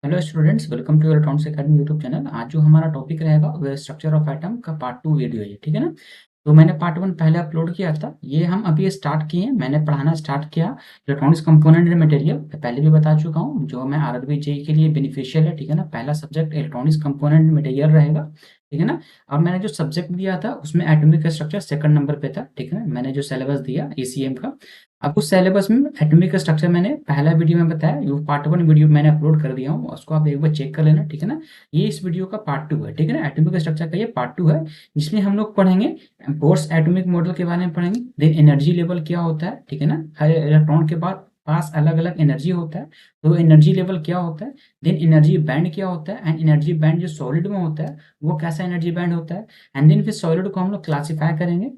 Hello students, welcome to electronics academy YouTube channel. आज जो हमारा टॉपिक रहेगा वह स्ट्रक्चर ऑफ एटम का पार्ट 2 वीडियो है, ठीक है ना। तो मैंने पार्ट 1 पहले अपलोड किया था, ये हम अभी स्टार्ट किए हैं। मैंने पढ़ाना स्टार्ट किया इलेक्ट्रॉनिक्स कंपोनेंट एंड मटेरियल, पहले भी बता चुका हूँ, जो मैं आरआरबी जेईई के लिए बेनिफिशियल है, ठीक है ना। पहला subject electronics component and material रहेगा, ठीक है ना। और मैंने जो सब्जेक्ट दिया था उसमें एटॉमिक स्ट्रक्चर सेकंड नंबर पे था, ठीक है। मैंने जो सिलेबस दिया ईसीएम का, अब उस सिलेबस में एटॉमिक स्ट्रक्चर मैंने पहला वीडियो में बताया, ये पार्ट 1 वीडियो मैंने अपलोड कर दिया हूँ, उसको आप एक बार चेक कर लेना, ठीक है ना। ये इस वीडियो का पार्ट 2 है, ठीक है ना। एटॉमिक स्ट्रक्चर का ये पार्ट 2 है, जिसमें हम लोग पढ़ेंगे बोर्स एटॉमिक मॉडल के बारे में पढ़ेंगे, देन एनर्जी लेवल क्या होता है, ठीक है ना। हर इलेक्ट्रॉन के पास अलग अलग एनर्जी होता है, तो एनर्जी लेवल क्या होता है, देन एनर्जी बैंड क्या होता है, एंड एनर्जी बैंड जो सॉलिड में होता है वो कैसा एनर्जी बैंड होता है। एंड देन फिर सॉलिड को हम लोग क्लासीफाई करेंगे,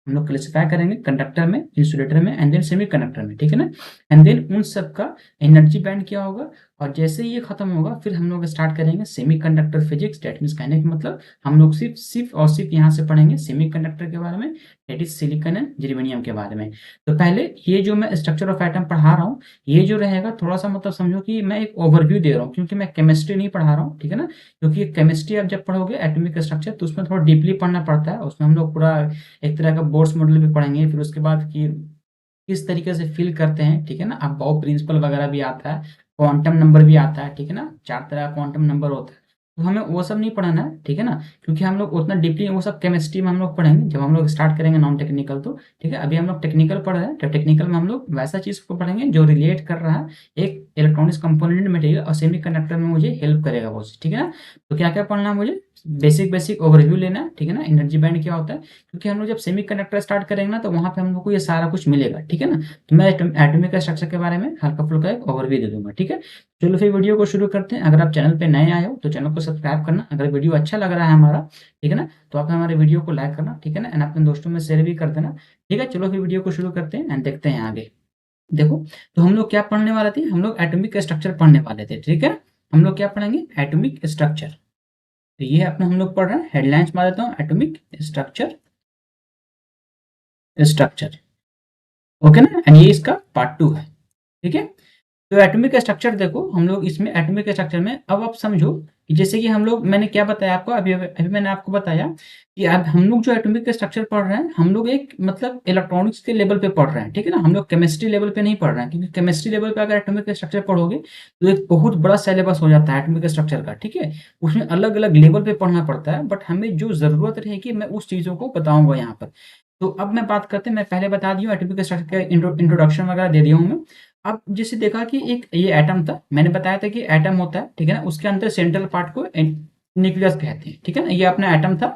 हम लोग क्लासिफाई करेंगे कंडक्टर में, इंसुलेटर में, एंड देन सेमी कंडक्टर में, ठीक है ना। एंड देन उन सब का एनर्जी बैंड क्या होगा, और जैसे ही ये खत्म होगा फिर हम लोग स्टार्ट करेंगे semi conductor physics. That means कहने का मतलब हम लोग सिर्फ और सिर्फ यहाँ से पढ़ेंगे सेमी कंडक्टर के बारे में, that is silicon and germanium के बारे में। तो पहले ये जो मैं स्ट्रक्चर ऑफ एटम पढ़ा रहा हूँ, ये जो रहेगा थोड़ा सा मतलब समझो कि मैं एक ओवरव्यू दे रहा हूँ, क्योंकि मैं केमिस्ट्री नहीं पढ़ा रहा हूँ, ठीक है ना। क्योंकि केमिस्ट्री आप जब पढ़ोगे एटॉमिक स्ट्रक्चर तो उसमें थोड़ा डीपली पढ़ना पड़ता है, उसमें हम लोग पूरा एक तरह का बोर्ड्स मॉडल भी पढ़ेंगे, फिर उसके बाद कि किस तरीके से फिल करते हैं, ठीक है ना। अब बाउ प्रिंसिपल वगैरह भी आता है, क्वांटम नंबर भी आता है, ठीक है ना। 4 तरह का क्वांटम नंबर होता है, तो हमें वो सब नहीं पढ़ना है, ठीक है ना। क्योंकि हम लोग उतना डीपली वो सब केमिस्ट्री में हम लोग पढ़ेंगे जब हम लोग स्टार्ट करेंगे नॉन टेक्निकल, तो ठीक है। अभी हम लोग टेक्निकल पढ़ रहे हैं, तो टेक्निकल में हम लोग वैसा चीज़ को पढ़ेंगे जो रिलेट कर रहा है एक इलेक्ट्रॉनिक्स कंपोनेंट मटेरियल और सेमी कंडक्टर में मुझे हेल्प करेगा वो चीज़, ठीक है ना। तो क्या क्या पढ़ना है मुझे, बेसिक बेसिक ओवरव्यू लेना है, ठीक है ना। एनर्जी बैंड क्या होता है, क्योंकि हम लोग जब सेमी कंडक्टर स्टार्ट करेंगे ना तो वहाँ पे हम लोग को ये सारा कुछ मिलेगा, ठीक है ना। तो मैं एटॉमिक स्ट्रक्चर के बारे में हल्का फुल्का एक ओवरव्यू दे दूंगा, ठीक है। चलो फिर वीडियो को शुरू करते हैं। अगर आप चैनल पे नए आए हो तो चैनल को सब्सक्राइब करना, अगर वीडियो अच्छा लग रहा है हमारा, ठीक है ना, तो आप हमारे वीडियो को लाइक करना, ठीक है ना, एंड अपने दोस्तों में शेयर भी कर देना, ठीक है। चलो फिर वीडियो को शुरू करते हैं एंड देखते हैं आगे। देखो, तो हम लोग क्या पढ़ने वाले थे, हम लोग एटॉमिक स्ट्रक्चर पढ़ने वाले थे, ठीक है। हम लोग क्या पढ़ेंगे, एटॉमिक स्ट्रक्चर। तो ये अपना हम लोग पढ़ रहे हैं, हेडलाइंस मार देता हूँ, एटॉमिक स्ट्रक्चर, स्ट्रक्चर, ओके ना। एंड ये इसका पार्ट 2 है, ठीक है। तो एटॉमिक स्ट्रक्चर देखो, हम लोग इसमें एटॉमिक स्ट्रक्चर में अब आप समझो कि जैसे कि हम लोग, मैंने क्या बताया आपको, अभी अभी मैंने आपको बताया कि अब हम लोग जो एटॉमिक स्ट्रक्चर पढ़ रहे हैं, हम लोग एक मतलब इलेक्ट्रॉनिक्स के लेवल पे पढ़ रहे हैं, ठीक है ना। हम लोग केमिस्ट्री लेवल पे नहीं पढ़ रहे हैं, क्योंकि केमिस्ट्री लेवल पे अगर एटॉमिक स्ट्रक्चर पढ़ोगे तो एक बहुत बड़ा सिलेबस हो जाता है एटॉमिक स्ट्रक्चर का, ठीक है। उसमें अलग अलग लेवल पे पढ़ना पड़ता है, बट हमें जो जरूरत रहेगी मैं उस चीज़ों को बताऊंगा यहाँ पर। तो अब मैं बात करते हैं, मैं पहले बता दी हूँ एटॉमिक स्ट्रक्चर का इंट्रोडक्शन वगैरह दे दिया हूँ मैं। अब जैसे देखा कि एक ये एटम था, मैंने बताया था कि एटम होता है, ठीक है ना, उसके अंदर सेंट्रल पार्ट को न्यूक्लियस कहते हैं, ठीक है ना। ये अपना एटम था,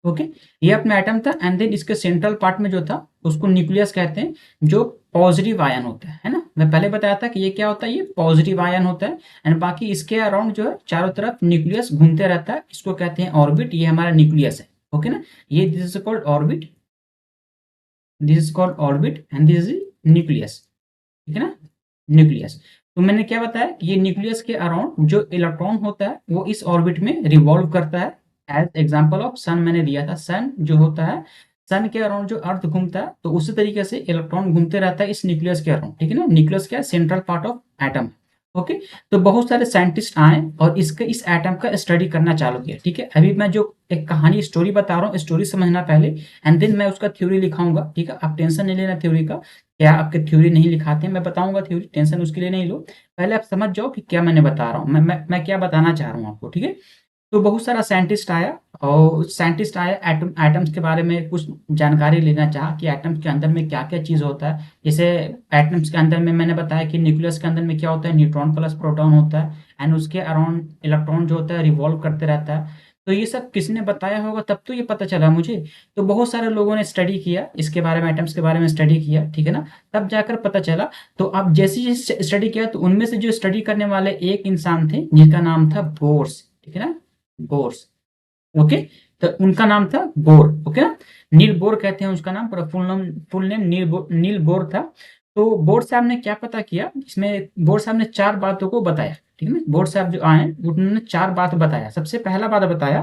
ओके। ये अपना एटम था, एंड देन इसके सेंट्रल पार्ट में जो था उसको न्यूक्लियस कहते हैं, जो पॉजिटिव आयन होता है ना। मैं पहले बताया था कि ये क्या होता है, ये पॉजिटिव आयन होता है, एंड बाकी इसके अराउंड जो है चारों तरफ न्यूक्लियस घूमते रहता है, इसको कहते हैं ऑर्बिट। ये हमारा न्यूक्लियस है, ओके ना। ये this is called orbit, this is called orbit, and this is nucleus, ठीक है ना, न्यूक्लियस। तो मैंने क्या बताया कि ये न्यूक्लियस के अराउंड जो इलेक्ट्रॉन होता है वो इस ऑर्बिट में रिवॉल्व करता है। एज एग्जांपल ऑफ सन मैंने दिया था, सन जो होता है, सन के अराउंड जो अर्थ घूमता है, तो उसी तरीके से इलेक्ट्रॉन घूमते रहता है इस न्यूक्लियस के अराउंड, ठीक है ना। न्यूक्लियस क्या है, central part of atom, okay. तो बहुत सारे साइंटिस्ट आए और इसके इस एटम का स्टडी करना चालू किया, ठीक है। अभी मैं जो एक कहानी स्टोरी बता रहा हूँ, स्टोरी समझना पहले, एंड देन मैं उसका थ्योरी लिखाऊंगा, ठीक है। आप टेंशन नहीं लेना थ्योरी का, क्या आपके थ्योरी नहीं लिखाते हैं, मैं बताऊंगा थ्योरी, टेंशन उसके लिए नहीं लो। पहले आप समझ जाओ कि क्या मैंने बता रहा हूँ, मैं क्या बताना चाह रहा हूँ आपको, ठीक है। तो बहुत सारा साइंटिस्ट आया, और साइंटिस्ट आया एटम्स के बारे में कुछ जानकारी लेना चाहा कि एटम्स के अंदर में क्या क्या चीज़ होता है। जैसे एटम्स के अंदर में मैंने बताया कि न्यूक्लियस के अंदर में क्या होता है, न्यूट्रॉन प्लस प्रोटॉन होता है, एंड उसके अराउंड इलेक्ट्रॉन जो होता है रिवॉल्व करते रहता है। तो ये सब किसने बताया होगा, तब तो ये पता चला मुझे। तो बहुत सारे लोगों ने स्टडी किया इसके बारे में, एटम्स के बारे में स्टडी किया, ठीक है ना, तब जाकर पता चला। तो अब जैसे जैसे स्टडी किया, तो उनमें से जो स्टडी करने वाले एक इंसान थे जिनका नाम था बोर्स, ठीक है ना, बोर्स, ओके। तो उनका नाम था बोर, ओके ना, नील बोर कहते हैं उसका नाम, पूरा फुल नेम नील बोर था। तो बोर साहब ने क्या पता किया, इसमें बोर साहब ने 4 बातों को बताया, ठीक है ना। बोर साहब जो आए उन्होंने 4 बात बताया। सबसे पहला बात बताया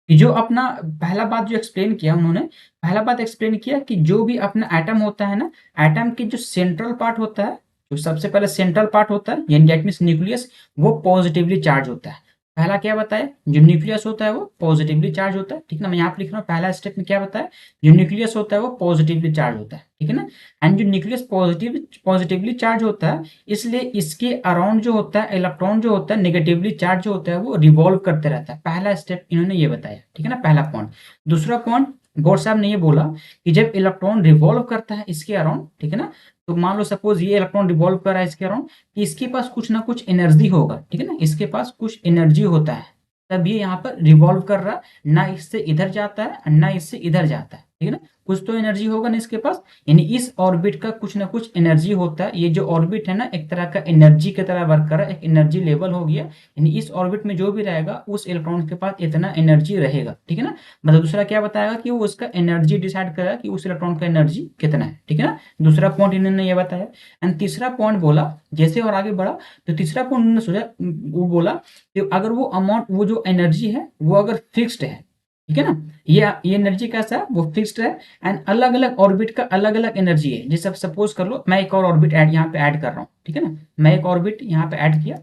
कि जो अपना, पहला बात जो एक्सप्लेन किया उन्होंने, पहला बात एक्सप्लेन किया कि जो भी अपना एटम होता है ना, एटम के जो सेंट्रल पार्ट होता है, तो सबसे पहले सेंट्रल पार्ट होता है, यानी दैट मीन्स न्यूक्लियस, वो पॉजिटिवली चार्ज होता है। पहला क्या बताया, जो न्यूक्लियस होता है वो पॉजिटिवली चार्ज होता है, ठीक है ना। मैं यहाँ पे लिख रहा हूँ पहला स्टेप में क्या बताया, जो न्यूक्लियस होता है वो पॉजिटिवली चार्ज होता है, ठीक है ना। एंड जो न्यूक्लियस पॉजिटिवली चार्ज होता है, इसलिए इसके अराउंड जो होता है इलेक्ट्रॉन जो होता है नेगेटिवली चार्ज जो होता है वो रिवॉल्व करते रहता है। पहला स्टेप इन्होंने ये बताया, ठीक है ना, पहला पॉइंट। दूसरा पॉइंट गौर साहब ने ये बोला कि जब इलेक्ट्रॉन रिवॉल्व करता है इसके अराउंड, ठीक है ना, तो मान लो सपोज ये इलेक्ट्रॉन रिवॉल्व कर रहा है इसके अराउंड, कि इसके पास कुछ ना कुछ एनर्जी होगा, ठीक है ना, इसके पास कुछ एनर्जी होता है, तब ये यहाँ पर रिवॉल्व कर रहा है, ना इससे इधर जाता है ना इससे इधर जाता है, ठीक है ना। कुछ तो एनर्जी होगा ना इसके पास, यानी इस ऑर्बिट का कुछ ना कुछ एनर्जी होता है। ये जो ऑर्बिट है ना एक तरह का एनर्जी की तरह वर्क कर रहा है, एक एनर्जी लेवल हो गया, यानी इस ऑर्बिट में जो भी रहेगा उस इलेक्ट्रॉन के पास इतना एनर्जी रहेगा, ठीक है ना। मतलब दूसरा क्या बताएगा कि वो उसका एनर्जी डिसाइड करेगा कि उस इलेक्ट्रॉन का एनर्जी कितना है, ठीक है ना। दूसरा पॉइंट इन्होंने ये बताया। एंड तीसरा पॉइंट बोला, जैसे और आगे बढ़ा तो तीसरा पॉइंट उन्होंने सोचा, वो बोला कि अगर वो अमाउंट, वो जो एनर्जी है वो अगर फिक्स्ड है, ठीक है ना, ये एनर्जी कैसा है, वो फिक्स्ड है, एंड अलग अलग ऑर्बिट का अलग अलग एनर्जी है। जैसे अब सपोज कर लो मैं एक और ऑर्बिट ऐड यहाँ पे ऐड कर रहा हूँ, ठीक है ना, मैं एक ऑर्बिट यहाँ पे ऐड किया,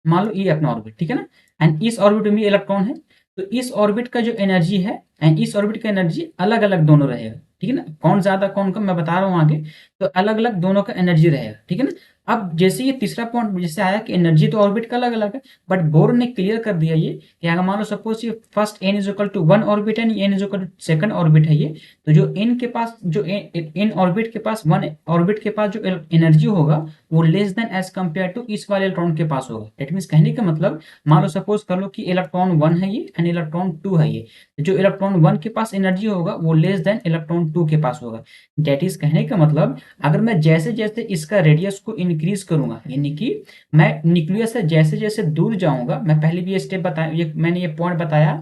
मान लो ये अपना ऑर्बिट, ठीक है ना, एंड इस ऑर्बिट में इलेक्ट्रॉन है, तो इस ऑर्बिट का जो एनर्जी है एंड इस ऑर्बिट का एनर्जी अलग अलग दोनों रहेगा, ठीक है ना। कौन ज्यादा कौन कम मैं बता रहा हूँ आगे, तो अलग अलग दोनों का एनर्जी रहेगा, ठीक है ना। अब जैसे ये तीसरा पॉइंट जैसे आया कि एनर्जी तो ऑर्बिट का अलग अलग है, बट बोर ने क्लियर कर दिया ये कि अगर मान लो सपोज ये first N is equal to 1 orbit है, N is equal to second orbit है ये, तो जो एन के पास, जो एन ऑर्बिट के पास, वन ऑर्बिट के पास जो एनर्जी होगा वो less than as compare to इस वाले इलेक्ट्रॉन के पास होगा। दैट मीन्स कहने का मतलब, मान लो सपोज कर लो कि इलेक्ट्रॉन 1 है ये एंड इलेक्ट्रॉन 2 है ये, तो जो इलेक्ट्रॉन 1 के पास एनर्जी होगा वो लेस देन इलेक्ट्रॉन 2 के पास होगा। दैट इज कहने का मतलब, अगर मैं जैसे जैसे इसका रेडियस को इंक्रीज करूंगा, यानी कि मैं न्यूक्लियस से जैसे जैसे दूर जाऊंगा, मैं पहले भी ये स्टेप बताया, ये मैंने ये पॉइंट बताया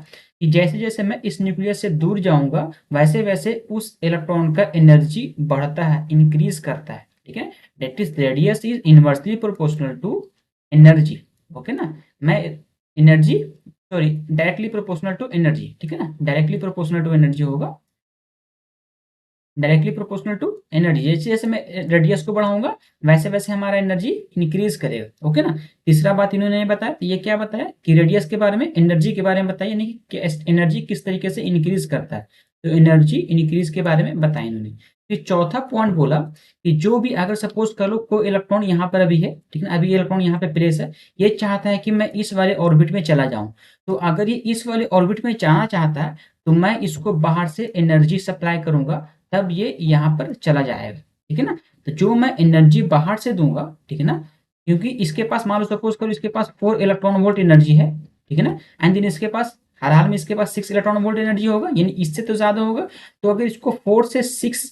कि जैसे जैसे मैं इस न्यूक्लियस से दूर जाऊंगा वैसे वैसे उस इलेक्ट्रॉन का एनर्जी बढ़ता है, इंक्रीज करता है, ठीक है। That is radius is inversely proportional to energy, okay ना। मैं energy, sorry, directly proportional to energy, ठीक है ना, डायरेक्टली प्रोपोर्शनल टू एनर्जी होगा, डायरेक्टली प्रोपोर्शनल टू एनर्जी। जैसे जैसे मैं रेडियस को बढ़ाऊंगा वैसे वैसे हमारा एनर्जी इंक्रीज करेगा, ओके ना। तीसरा बात इन्होंने ये बताया, ये क्या बताया कि रेडियस के बारे में, एनर्जी के बारे में बताया, यानी कि एनर्जी किस तरीके से इंक्रीज करता है, तो एनर्जी इंक्रीज के बारे में बताया इन्होंने। फिर चौथा पॉइंट बोला कि जो भी अगर सपोज कर लो कोई इलेक्ट्रॉन यहाँ पर अभी है, ठीक है, अभी इलेक्ट्रॉन यहाँ पे प्लेस है, ये चाहता है कि मैं इस वाले ऑर्बिट में चला जाऊं, तो अगर ये इस वाले ऑर्बिट में जाना चाहता है तो मैं इसको बाहर से एनर्जी सप्लाई करूंगा, तब ये यहाँ पर चला जाएगा, ठीक है ना। तो जो मैं एनर्जी बाहर से दूंगा, ठीक है ना, क्योंकि इसके पास मान लो सपोज करो इसके पास 4 इलेक्ट्रॉन वोल्ट एनर्जी है, ठीक है ना, एंड देन इसके पास हर हाल में इसके पास 6 इलेक्ट्रॉन वोल्ट एनर्जी होगा, यानी इससे तो ज्यादा होगा। तो अगर इसको 4 से 6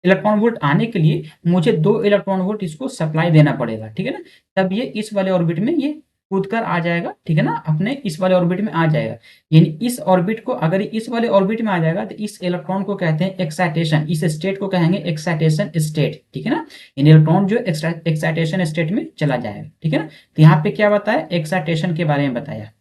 इलेक्ट्रॉन वोल्ट आने के लिए मुझे 2 इलेक्ट्रॉन वोल्ट इसको सप्लाई देना पड़ेगा, ठीक है ना, तब ये इस वाले ऑर्बिट में ये कूद कर आ जाएगा, ठीक है ना, अपने इस वाले ऑर्बिट में आ जाएगा। यानी इस ऑर्बिट को, अगर इस वाले ऑर्बिट में आ जाएगा तो इस इलेक्ट्रॉन को कहते हैं एक्साइटेशन, इस स्टेट को कहेंगे एक्साइटेशन स्टेट, ठीक है ना। यानी इलेक्ट्रॉन जो एक्साइटेशन स्टेट में चला जाएगा, ठीक है ना। तो यहाँ पे क्या बताया, एक्साइटेशन के बारे में बताया।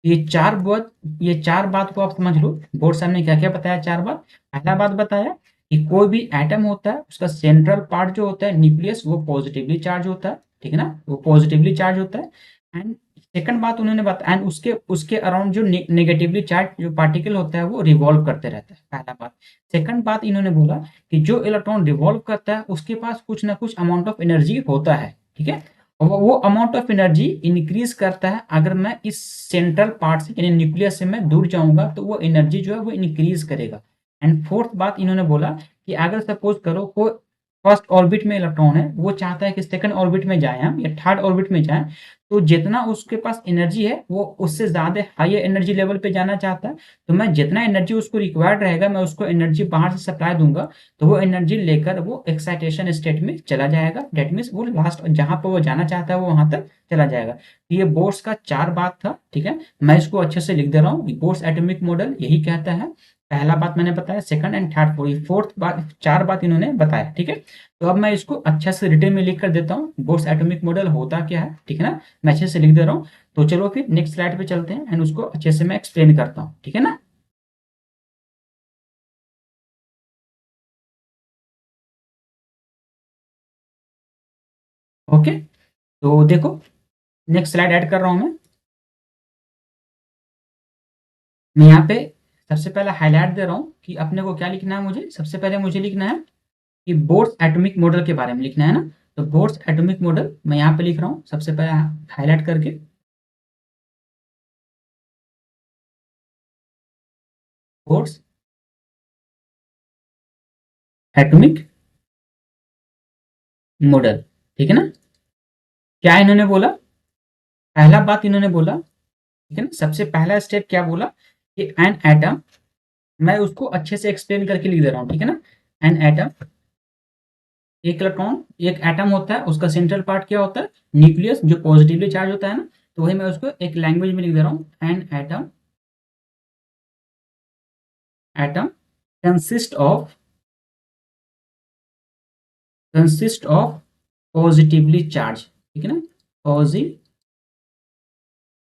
ये चार बात को आप समझ लो, बोर्ड साहब ने क्या क्या बताया, चार बात। पहला बात बताया कि कोई भी एटम होता है उसका सेंट्रल पार्ट जो होता है न्यूक्लियस, वो पॉजिटिवली चार्ज होता है, ठीक है ना, वो पॉजिटिवली चार्ज होता है। एंड सेकंड बात उन्होंने बताया, एंड उसके उसके अराउंड जो नेगेटिवली चार्ज जो पार्टिकल होता है वो रिवॉल्व करते रहता है, पहला बात। सेकंड बात इन्होंने बोला कि जो इलेक्ट्रॉन रिवॉल्व करता है उसके पास कुछ ना कुछ अमाउंट ऑफ एनर्जी होता है, ठीक है, और वो अमाउंट ऑफ एनर्जी इंक्रीज करता है अगर मैं इस सेंट्रल पार्ट से, यानी न्यूक्लियस से मैं दूर जाऊंगा, तो वो एनर्जी जो है वो इंक्रीज करेगा। एंड फोर्थ बात इन्होंने बोला कि अगर सपोज करो कोई फर्स्ट ऑर्बिट में इलेक्ट्रॉन है, वो चाहता है कि सेकंड ऑर्बिट में जाए हम, या थर्ड ऑर्बिट में जाए, तो जितना उसके पास एनर्जी है वो उससे ज्यादा हाई एनर्जी लेवल पे जाना चाहता है, तो मैं जितना एनर्जी उसको रिक्वायर्ड रहेगा मैं उसको एनर्जी बाहर से सप्लाई दूंगा, तो वो एनर्जी लेकर वो एक्साइटेशन स्टेट में चला जाएगा। डेट मीन्स वो लास्ट जहां पर वो जाना चाहता है वो वहां तक चला जाएगा। तो ये बोर्स का चार बात था, ठीक है, मैं इसको अच्छे से लिख दे रहा हूँ। बोर्स एटॉमिक मॉडल यही कहता है, पहला बात मैंने बताया, सेकंड एंड थर्ड, फोर्थ बात, चार बात इन्होंने बताया, ठीक है। तो अब मैं इसको अच्छा से रिटेन में लिख कर देता हूँ, बोर्स एटॉमिक मॉडल होता क्या है, ठीक है ना, मैं अच्छे से लिख दे रहा हूँ। तो चलो फिर नेक्स्ट स्लाइड पे चलते हैं एंड उसको अच्छे से मैं एक्सप्लेन करता हूँ, ठीक है ना। ओके, तो देखो नेक्स्ट स्लाइड ऐड कर रहा हूं मैं यहाँ पे सबसे पहले हाईलाइट दे रहा हूँ कि अपने को क्या लिखना है। मुझे सबसे पहले मुझे लिखना है कि बोर्स एटॉमिक मॉडल के बारे में लिखना है ना। तो बोर्स एटॉमिक मॉडल मैं यहाँ पे लिख रहा हूँ सबसे पहले हाईलाइट करके। बोर्स एटॉमिक मॉडल, ठीक है ना। क्या इन्होंने बोला, पहला बात इन्होंने बोला, ठीक है ना, सबसे पहला स्टेप क्या बोला कि एन एटम, मैं उसको अच्छे से एक्सप्लेन करके लिख दे रहा हूँ, ठीक है ना। एन एटम, एक इलेक्ट्रॉन, एक एटम होता है, उसका सेंट्रल पार्ट क्या होता है, न्यूक्लियस, जो पॉजिटिवली चार्ज होता है ना। तो वही मैं उसको एक लैंग्वेज में लिख दे रहा हूँ। An atom, atom consist of, consist of positively charge, ठीक है ना,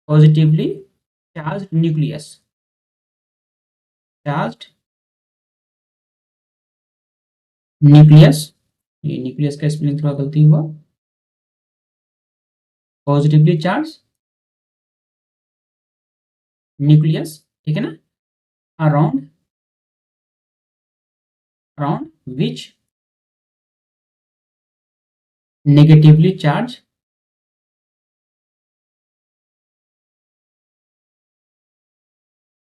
positively charge nucleus, charge nucleus, ये न्यूक्लियस का स्पेलिंग थोड़ा गलती हुआ, पॉजिटिवली चार्ज न्यूक्लियस, ठीक है ना, around, around which negatively charge,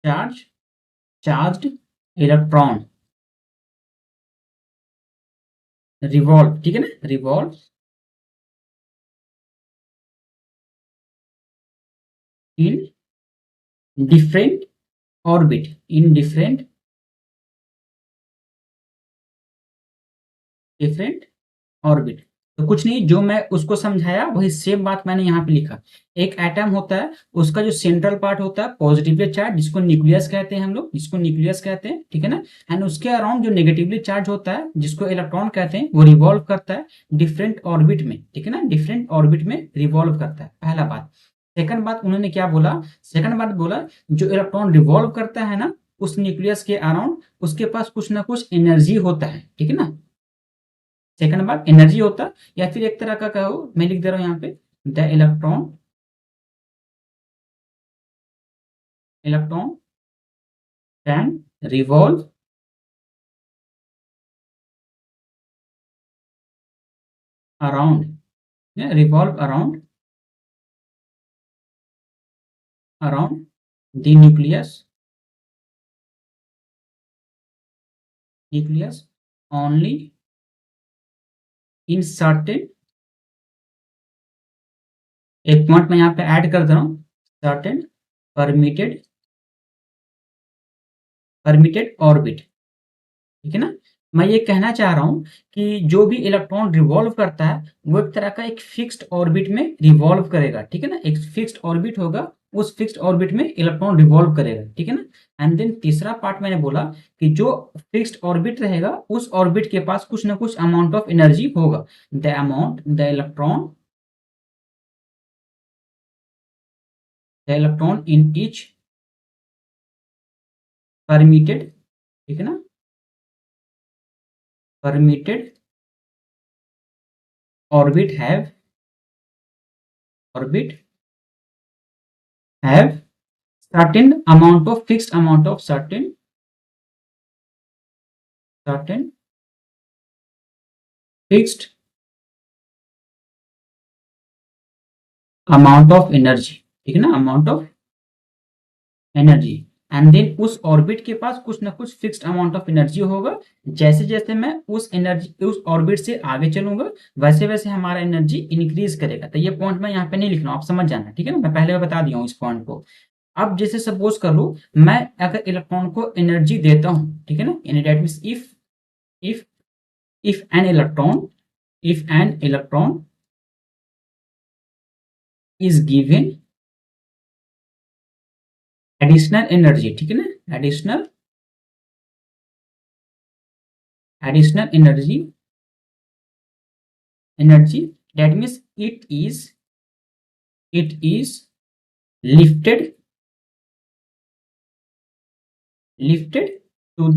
charge, charged electron revolve, ठीक है ना, revolve in different orbit, in different, different orbit. तो कुछ नहीं, जो मैं उसको समझाया वही सेम बात मैंने यहाँ पे लिखा। एक एटम होता है, उसका जो सेंट्रल पार्ट होता है पॉजिटिवली चार्ज, जिसको न्यूक्लियस कहते हैं हम लोग, जिसको न्यूक्लियस कहते हैं, ठीक है ना। एंड उसके अराउंड जो नेगेटिवली चार्ज होता है, जिसको इलेक्ट्रॉन कहते हैं, वो रिवॉल्व करता है डिफरेंट ऑर्बिट में, ठीक है ना, डिफरेंट ऑर्बिट में रिवॉल्व करता है, पहला बात। सेकंड बात उन्होंने क्या बोला, सेकंड बात बोला, जो इलेक्ट्रॉन रिवॉल्व करता है ना उस न्यूक्लियस के अराउंड, उसके पास कुछ ना कुछ एनर्जी होता है, ठीक है ना। सेकंड बात एनर्जी होता है, या फिर एक तरह का कहो, मैं लिख दे रहा हूं यहाँ पे, the electron, electron can revolve around, revolve around, around the nucleus, nucleus only in certain, एक पॉइंट मैं यहाँ पे ऐड कर दे रहा हूँ, सर्टेन परमिटेड, परमिटेड ऑर्बिट, ठीक है ना। मैं ये कहना चाह रहा हूँ कि जो भी इलेक्ट्रॉन रिवॉल्व करता है वो एक तरह का एक फिक्स्ड ऑर्बिट में रिवॉल्व करेगा, ठीक है ना, एक फिक्स्ड ऑर्बिट होगा, उस फिक्स्ड ऑर्बिट में इलेक्ट्रॉन रिवॉल्व करेगा, ठीक है ना। एंड देन तीसरा पार्ट मैंने बोला कि जो फिक्स्ड ऑर्बिट रहेगा उस ऑर्बिट के पास कुछ ना कुछ अमाउंट ऑफ एनर्जी होगा, the amount, the electron in each permitted, ठीक है ना, permitted orbit have, orbit have certain amount of, fixed amount of, certain fixed amount of energy, ठीक है ना, amount of energy. And then उस orbit के पास कुछ ना कुछ फिक्स्ड अमाउंट ऑफ एनर्जी होगा, जैसे जैसे मैं उस एनर्जी, उस ऑर्बिट से आगे चलूंगा वैसे वैसे हमारा एनर्जी इंक्रीज करेगा। तो ये पॉइंट मैं यहाँ पे नहीं लिख रहा हूँ, आप समझ जाना, ठीक है ना, मैं पहले बता दिया हूँ इस पॉइंट को। अब जैसे सपोज कर लो मैं अगर इलेक्ट्रॉन को एनर्जी देता हूँ, ठीक है ना, that means if if an electron, if an electron is given additional energy, ठीक है ना, additional energy, energy, that means it is lifted, lifted to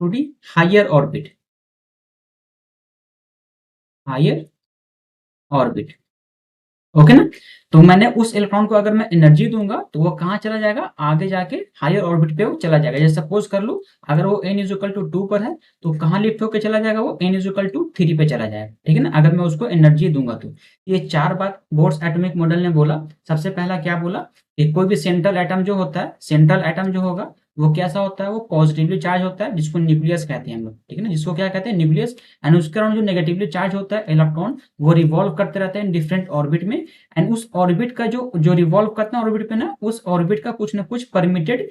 the higher orbit, higher orbit. Okay ना। तो मैंने उस इलेक्ट्रॉन को अगर मैं एनर्जी दूंगा तो वो कहाँ चला जाएगा, आगे जाके हायर ऑर्बिट पे वो चला जाएगा। जैसे सपोज कर लो अगर वो n इज इक्वल टू 2 पर है तो कहाँ लिफ्ट होकर चला जाएगा, वो n इज इक्वल टू 3 पे चला जाएगा। ठीक है ना, अगर मैं उसको एनर्जी दूंगा तो ये चार बात बोर्स एटॉमिक मॉडल ने बोला। सबसे पहला क्या बोला कि कोई भी सेंट्रल एटम जो होता है, सेंट्रल एटम जो होगा वो कैसा होता है, वो पॉजिटिवली चार्ज होता है जिसको न्यूक्लियस कहते हैं हम लोग। ठीक है ना, जिसको क्या कहते हैं, न्यूक्लियस। एंड उसके अराउंड जो नेगेटिवली चार्ज होता है इलेक्ट्रॉन, वो रिवॉल्व करते रहते हैं डिफरेंट ऑर्बिट में। एंड उस ऑर्बिट का जो जो रिवॉल्व करता है ऑर्बिट पे ना, उस ऑर्बिट का कुछ ना कुछ परमिटेड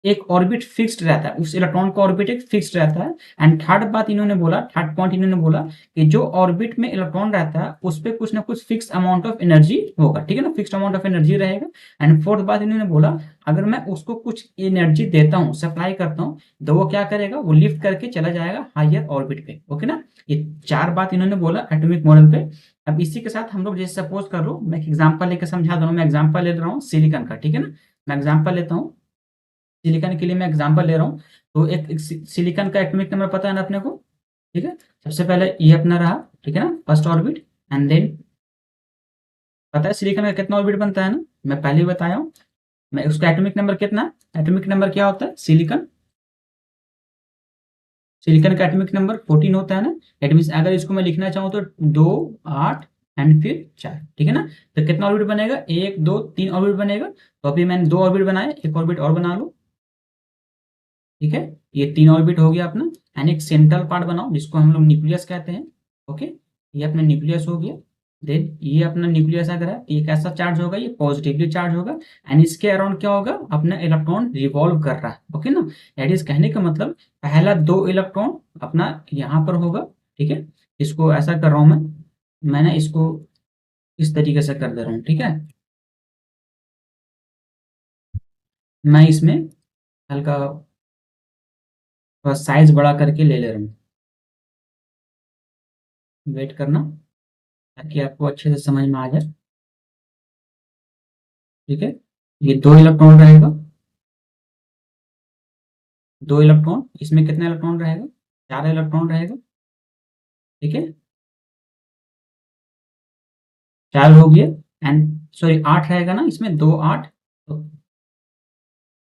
एक ऑर्बिट फिक्स्ड रहता है, उस इलेक्ट्रॉन का ऑर्बिट एक फिक्स्ड रहता है। एंड थर्ड बात इन्होंने बोला, थर्ड पॉइंट इन्होंने बोला कि जो ऑर्बिट में इलेक्ट्रॉन रहता है उस पे कुछ ना कुछ फिक्स अमाउंट ऑफ एनर्जी होगा। ठीक है ना, फिक्स्ड अमाउंट ऑफ एनर्जी रहेगा। एंड फोर्थ बात इन्होंने बोला, अगर मैं उसको कुछ एनर्जी देता हूँ, सप्लाई करता हूँ, तो वो क्या करेगा, वो लिफ्ट करके चला जाएगा हायर ऑर्बिट पे। ओके ना, ये चार बात इन्होंने बोला एटॉमिक मॉडल पे। अब इसी के साथ हम लोग जैसे सपोज कर लो, मैं एक एग्जांपल लेकर समझा दे रहा हूँ। मैं एग्जांपल ले रहा हूँ सिलिकॉन का। ठीक है ना, मैं एग्जांपल लेता हूँ सिलिकॉन के लिए, मैं एग्जांपल ले रहा हूँ। तो एक सिलिकॉन का एटॉमिक नंबर पता है ना अपने को। ठीक है, सबसे पहले ये अपना रहा। ठीक है ना, फर्स्ट ऑर्बिट। एंड देन पता है सिलिकॉन का कितना ऑर्बिट बनता है ना, मैं पहले ही बताया हूँ। मैं उसका एटॉमिक नंबर कितना है, एटॉमिक नंबर क्या होता है सिलिकॉन, सिलिकॉन का एटॉमिक नंबर 14 होता है ना। दैट मीन्स अगर इसको मैं लिखना चाहूँ तो 2, 8 एंड फिर 4। ठीक है ना, तो कितना ऑर्बिट बनेगा, 1 2 3 ऑर्बिट बनेगा। तो अभी मैंने 2 ऑर्बिट बनाए, एक ऑर्बिट और बना लो। ठीक है, ये 3 ऑर्बिट हो गया अपना। एंड एक सेंट्रल पार्ट बनाओ जिसको हम लोग न्यूक्लियस कहते हैं। ओके, ये अपना न्यूक्लियस हो गया। देन ये अपना न्यूक्लियस अगर है तो ये कैसा चार्ज होगा, ये पॉजिटिवली चार्ज होगा। एंड इसके अराउंड क्या होगा, अपना इलेक्ट्रॉन रिवॉल्व कर रहा है। ओके ना, दैट इज कहने का मतलब पहला 2 इलेक्ट्रॉन अपना यहाँ पर होगा। ठीक है, इसको ऐसा कर रहा हूं मैंने इसको इस तरीके से कर दे रहा हूँ। ठीक है, मैं इसमें हल्का साइज बड़ा करके ले ले रहा हूँ। वेट करना ताकि आपको अच्छे से समझ में आ जाए। ठीक है, ये 2 इलेक्ट्रॉन रहेगा, 2 इलेक्ट्रॉन, इसमें कितना इलेक्ट्रॉन रहेगा, 4 इलेक्ट्रॉन रहेगा। ठीक है, 4 हो गए। एंड सॉरी 8 रहेगा ना इसमें, 2 8 तो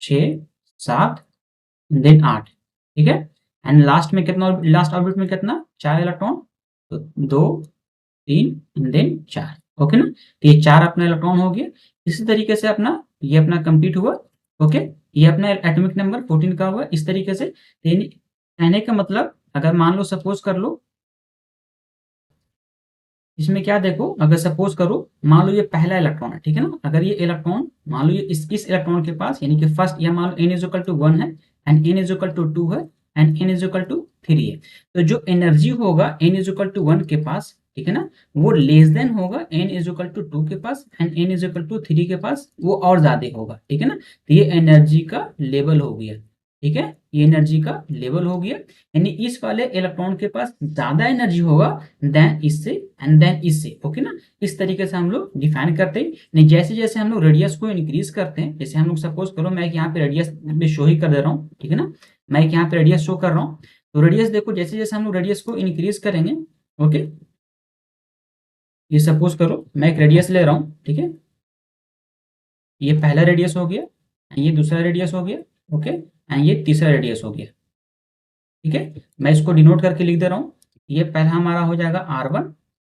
6 7 देन 8। ठीक है, एंड लास्ट में कितना, लास्ट ऑर्बिट में कितना, 4 इलेक्ट्रॉन, तो 2 3 देन 4। ओके ना, तो ये 4 अपना इलेक्ट्रॉन हो गया। इसी तरीके से अपना ये अपना कंप्लीट हुआ। ओके, ये अपना एटॉमिक नंबर 14 का हुआ इस तरीके से। कहने का मतलब अगर मान लो सपोज कर लो, इसमें क्या देखो, अगर सपोज करो मान लो ये पहला इलेक्ट्रॉन है। ठीक है ना, अगर ये इलेक्ट्रॉन मान लो ये इस इलेक्ट्रॉन के पास, यानी कि फर्स्ट या मान लो n इज इक्वल टू 1 है and n is equal to 2 है and n is equal to 3 है। तो जो एनर्जी होगा n इज इक्वल टू 1 के पास, ठीक है ना, वो लेस देन होगा n इज इक्वल टू 2 के पास and n is equal to 3 के पास, वो और ज्यादा होगा। ठीक है ना, तो ये एनर्जी का लेवल हो गया। ठीक है, ये एनर्जी का लेवल हो गया। यानी इस वाले इलेक्ट्रॉन के पास ज्यादा एनर्जी होगा देन इससे एंड देन इससे। ओके ना, इस तरीके से हम लोग डिफाइन करते हैं। नहीं, जैसे जैसे हम लोग रेडियस को इंक्रीज करते हैं, जैसे हम लोग सपोज करो मैं यहाँ पे रेडियस में शो ही कर दे रहा हूँ। ठीक है ना, मैं यहाँ पे रेडियस शो कर रहा हूँ। तो रेडियस देखो, जैसे जैसे हम लोग रेडियस को इंक्रीज करेंगे, ओके, ये सपोज करो मैं एक रेडियस ले रहा हूँ। ठीक है, ये पहला रेडियस हो गया, ये दूसरा रेडियस हो गया। ओके, एंड ये तीसरा रेडियस हो गया। ठीक है, मैं इसको डिनोट करके लिख दे रहा हूँ। ये पहला हमारा हो जाएगा R1,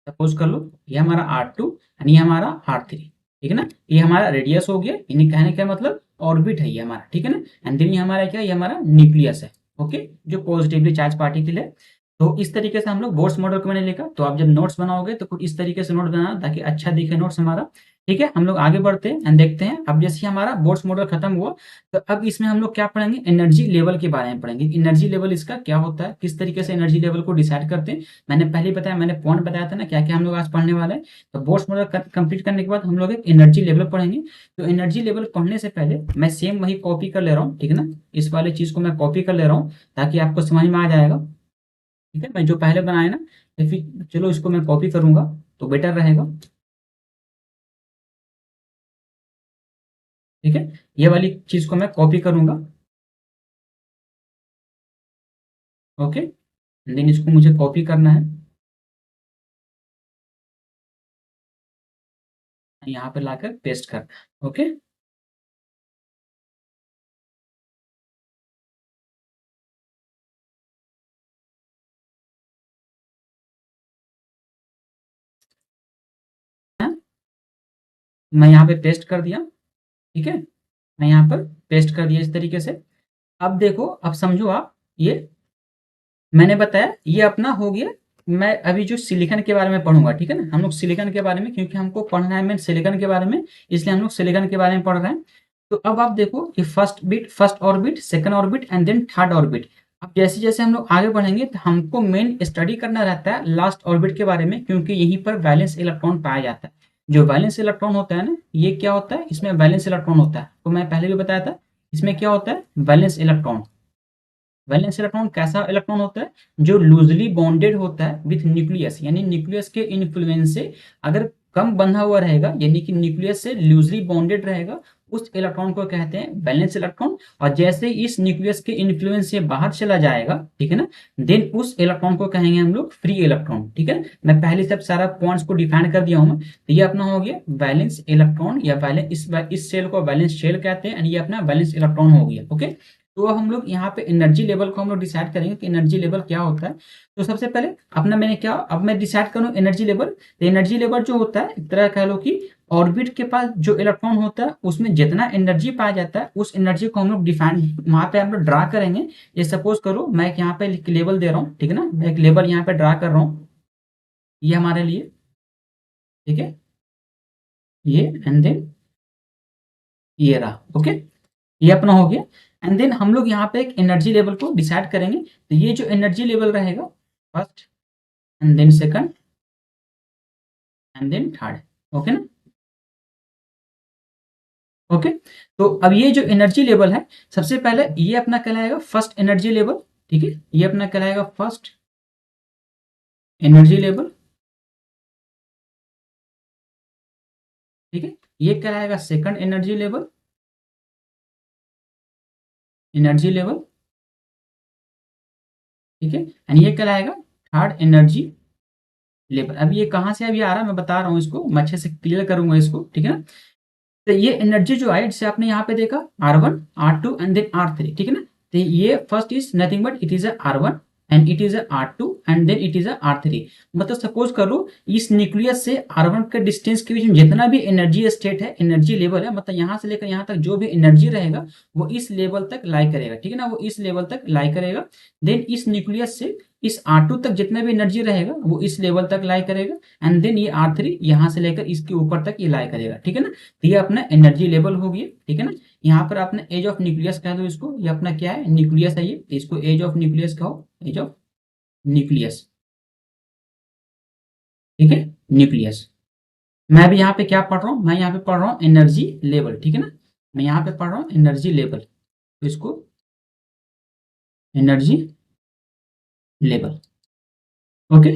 सपोज कर लो, ये हमारा R2 एंड ये हमारा R3। ठीक है ना, ये हमारा रेडियस हो गया, यानी कहने का मतलब ऑर्बिट है ये हमारा। ठीक है ना, एंड देन ये हमारा क्या है, ये हमारा न्यूक्लियस है। ओके, जो पॉजिटिवली चार्ज पार्टिकल है। तो इस तरीके से हम लोग बोर्स मॉडल को मैंने लिखा। तो आप जब नोट्स बनाओगे तो कुछ इस तरीके से नोट बनाना ताकि अच्छा दिखे नोट्स हमारा। ठीक है, हम लोग आगे बढ़ते हैं एंड देखते हैं। अब जैसे ही हमारा बोर्स मॉडल खत्म हुआ तो अब इसमें हम लोग क्या पढ़ेंगे, एनर्जी लेवल के बारे में पढ़ेंगे। एनर्जी लेवल इसका क्या होता है, किस तरीके से एनर्जी लेवल को डिसाइड करते हैं। मैंने पहले ही बताया, मैंने पॉइंट बताया था ना क्या क्या हम लोग आज पढ़ने वाले हैं। तो बोर्स मॉडल कंप्लीट करने के बाद हम लोग एक एनर्जी लेवल पढ़ेंगे। तो एनर्जी लेवल पढ़ने से पहले मैं सेम वही कॉपी कर ले रहा हूँ। ठीक है ना, इस वाले चीज को मैं कॉपी कर ले रहा हूँ ताकि आपको समझ में आ जाएगा। ठीक है, मैं जो पहले बनाया ना, तो फिर चलो इसको मैं कॉपी करूंगा तो बेटर रहेगा। ठीक है, ये वाली चीज को मैं कॉपी करूंगा। ओके, देन इसको मुझे कॉपी करना है। यहाँ पे लाकर पेस्ट करना। ओके, मैं यहाँ पे पेस्ट कर दिया। ठीक है, मैं यहाँ पर पेस्ट कर दिया इस तरीके से। अब देखो, अब समझो आप, ये मैंने बताया ये अपना हो गया। मैं अभी जो सिलिकॉन के बारे में पढ़ूंगा, ठीक है ना, हम लोग सिलिकॉन के बारे में, क्योंकि हमको पढ़ना है मैं सिलिकॉन के बारे में, इसलिए हम लोग सिलिकॉन के बारे में पढ़ रहे हैं। तो अब आप देखो कि first orbit, second orbit and then third orbit. अब जैसे जैसे हम लोग आगे बढ़ेंगे तो हमको मेन स्टडी करना रहता है लास्ट ऑर्बिट के बारे में, क्योंकि यहीं पर वैलेंस इलेक्ट्रॉन पाया जाता है। जो वैलेंस इलेक्ट्रॉन होता है ना, ये क्या होता है, इसमें वैलेंस इलेक्ट्रॉन होता है, तो मैं पहले भी बताया था, इसमें क्या होता है, वैलेंस इलेक्ट्रॉन। वैलेंस इलेक्ट्रॉन कैसा इलेक्ट्रॉन होता है, जो लूजली बॉन्डेड होता है विथ न्यूक्लियस, यानी न्यूक्लियस के इन्फ्लुएंस से अगर कम बंधा हुआ रहेगा, यानी कि न्यूक्लियस से लूजली बॉन्डेड रहेगा, उस इलेक्ट्रॉन को कहते हैं वैलेंस इलेक्ट्रॉन। और जैसे ही इस न्यूक्लियस के इन्फ्लुएंस से बाहर चला जाएगा, ठीक है ना, देन उस इलेक्ट्रॉन को कहेंगे हम लोग फ्री इलेक्ट्रॉन। ठीक है, मैं पहले सब सारा पॉइंट्स को डिफाइन कर दिया हूं। तो ये अपना हो गया वैलेंस इलेक्ट्रॉन, या वैलेंस, इस सेल को वैलेंस शेल कहते हैं, एंड ये अपना वैलेंस इलेक्ट्रॉन हो गया। ओके, तो हम लोग यहाँ पे एनर्जी लेवल को हम लोग डिसाइड करेंगे कि एनर्जी लेवल क्या होता है। तो सबसे पहले अपना मैंने क्या, अब मैं डिसाइड करूँ एनर्जी लेवल। तो एनर्जी लेवल जो होता है, एक तरह कह लो कि ऑर्बिट के पास जो इलेक्ट्रॉन होता है उसमें जितना एनर्जी पाया जाता है, उस एनर्जी को हम लोग डिफाइन वहां पे हम लोग ड्रा करेंगे। ये सपोज करो मैं एक यहाँ पे लेवल दे रहा हूँ, ठीक है ना, मैं एक लेवल यहाँ पे ड्रा कर रहा हूँ, ये हमारे लिए, ठीक है, ये एंड देन ये रहा। ओके, ये अपना हो गया। एंड देन हम लोग यहाँ पे एक एनर्जी लेवल को डिसाइड करेंगे। तो ये जो एनर्जी लेवल रहेगा, first and then second and then third. Okay ना, ओके। तो अब ये जो एनर्जी लेवल है, सबसे पहले ये अपना कहलाएगा फर्स्ट एनर्जी लेवल। ठीक है, ये अपना कहलाएगा फर्स्ट एनर्जी लेवल। ठीक है, ये कहलाएगा second energy level, energy level. ठीक है, एंड ये कहलाएगा थर्ड एनर्जी लेवल। अब ये कहाँ से अभी आ रहा है मैं बता रहा हूँ, इसको मैं अच्छे से क्लियर करूंगा इसको, ठीक है ना। तो ये एनर्जी जो आई, जैसे आपने यहाँ पे देखा R1 R2 and then R3, ठीक है ना। तो ये first is nothing but it is a R1 and it is a R2 and then it is a R3। मतलब सपोज करो इस न्यूक्लियस से R1 के डिस्टेंस के बीच में जितना भी एनर्जी स्टेट है, एनर्जी लेवल है, मतलब यहाँ से लेकर यहाँ तक जो भी एनर्जी रहेगा वो इस लेवल तक लाई करेगा। ठीक है ना, वो इस लेवल तक लाई करेगा। देन इस न्यूक्लियस से इस R2 तक जितना भी एनर्जी रहेगा वो इस लेवल तक लाई करेगा। एंड देन ये R3 यहाँ से लेकर इसके ऊपर तक ये लाई करेगा। ठीक है ना, तो ये अपना एनर्जी लेवल हो गया। ठीक है ना, यहाँ पर आपने एज ऑफ न्यूक्लियस कह दो इसको, ये अपना क्या है, न्यूक्लियस है ये, तो इसको एज ऑफ न्यूक्लियस कहो, एज ऑफ न्यूक्लियस। ठीक है, न्यूक्लियस। मैं भी यहाँ पे क्या पढ़ रहा हूँ, मैं यहाँ पे पढ़ रहा हूँ एनर्जी लेवल। ठीक है ना, मैं यहाँ पे पढ़ रहा हूँ एनर्जी लेवल, तो इसको energy level. Okay,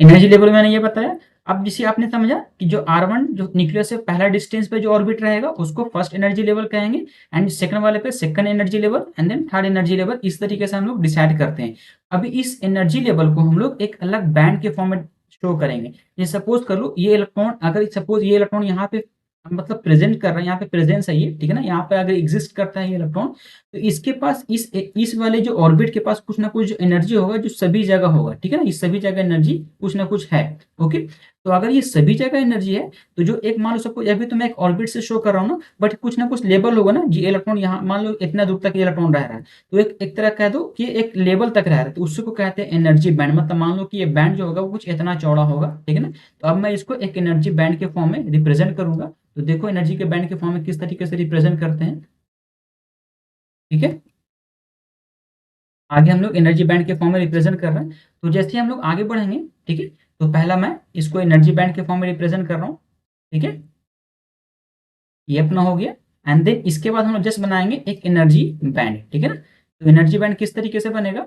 energy level मैंने ये बताया। अब जिसे आपने समझा कि जो R1 जो न्यूक्लियस से पहला डिस्टेंस पे जो ऑर्बिट रहेगा उसको फर्स्ट एनर्जी लेवल कहेंगे, एंड सेकंड वाले पे second energy level and then third energy level. इस तरीके से हम लोग डिसाइड करते हैं। अभी इस एनर्जी लेवल को हम लोग एक अलग बैंड के फॉर्म में शो करेंगे। ये सपोज कर लो ये इलेक्ट्रॉन, अगर सपोज ये इलेक्ट्रॉन यहाँ पे मतलब प्रेजेंट कर रहा है, यहाँ पे प्रेजेंस है ये, ठीक है ना, यहाँ पे अगर एग्जिस्ट करता है ये इलेक्ट्रॉन, तो इसके पास इस वाले जो ऑर्बिट के पास कुछ ना कुछ एनर्जी होगा जो सभी जगह होगा। ठीक है ना, इस सभी जगह एनर्जी कुछ ना कुछ है। ओके, तो अगर ये सभी जगह एनर्जी है, तो जो एक मान लो सपोज अभी तो मैं एक ऑर्बिट से शो कर रहा हूँ ना, बट कुछ ना कुछ लेवल होगा ना, ये इलेक्ट्रॉन यहाँ मान लो इतना दूर तक ये इलेक्ट्रॉन रह रहा है, तो एक तरह कह दो कि एक लेवल तक रह रहा है, तो उसको कहते हैं एनर्जी बैंड। मतलब मान लो कि ये बैंड जो होगा वो कुछ इतना चौड़ा होगा। ठीक है ना, तो अब मैं इसको एक एनर्जी बैंड के फॉर्म में रिप्रेजेंट करूंगा। तो देखो एनर्जी के बैंड के फॉर्म में किस तरीके से रिप्रेजेंट करते हैं। ठीक है, आगे हम लोग एनर्जी बैंड के फॉर्म में रिप्रेजेंट कर रहे हैं। तो जैसे ही हम लोग आगे बढ़ेंगे, ठीक है, तो पहला मैं इसको एनर्जी बैंड के फॉर्म में रिप्रेजेंट कर रहा हूँ। ठीक है, ये अपना हो गया। एंड देन इसके बाद हम लोग जस्ट बनाएंगे एक एनर्जी बैंड। ठीक है ना, तो एनर्जी बैंड किस तरीके से बनेगा,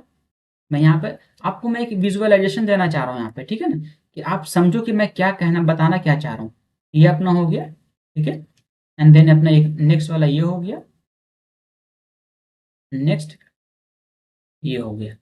मैं यहाँ पे आपको मैं एक विजुअलाइजेशन देना चाह रहा हूँ यहाँ पे। ठीक है ना, कि आप समझो कि मैं क्या कहना बताना क्या चाह रहा हूँ। ये अपना हो गया। ठीक है, एंड देन अपना एक नेक्स्ट वाला ये हो गया, नेक्स्ट ये हो गया।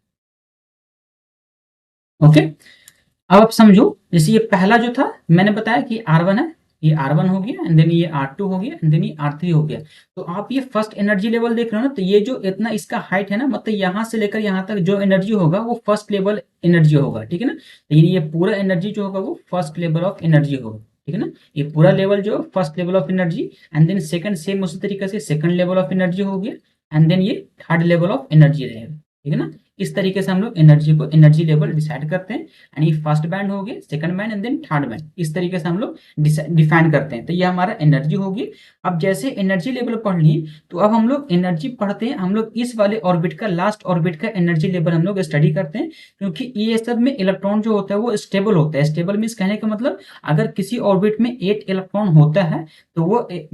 ओके, अब आप समझो, जैसे ये पहला जो था मैंने बताया कि R1 है, ये R1 हो गया, एंड देन ये R2 हो गया, एंड देन ये R3 हो गया। तो आप ये फर्स्ट एनर्जी लेवल देख रहे हो ना, तो ये जो इतना इसका हाइट है ना, मतलब यहाँ से लेकर यहाँ तक जो एनर्जी होगा वो फर्स्ट लेवल एनर्जी होगा, ठीक है ना। लेकिन ये पूरा एनर्जी जो होगा वो फर्स्ट लेवल ऑफ एनर्जी होगा, ठीक है ना। ये पूरा लेवल जो first level of energy, and then second same उसी तरीके से सेकंड लेवल ऑफ एनर्जी हो गया, एंड देन ये थर्ड लेवल ऑफ एनर्जी रहेगा, ठीक है ना। इस तरीके से हम लोग एनर्जी को एनर्जी लेवल डिसाइड करते हैं। एंड ये फर्स्ट बैंड हो गया, second band, and then third band, इस तरीके से हम लोग डिफाइन करते हैं। तो ये हमारा एनर्जी होगी। अब जैसे एनर्जी लेवल पढ़ लिए, तो अब हम लोग एनर्जी पढ़ते हैं, हम लोग इस वाले ऑर्बिट का, लास्ट ऑर्बिट का एनर्जी लेवल हम लोग स्टडी करते हैं, क्योंकि ये सब में इलेक्ट्रॉन जो होता है वो स्टेबल होता है। स्टेबल मीन्स कहने का मतलब, अगर किसी ऑर्बिट में 8 इलेक्ट्रॉन होता है तो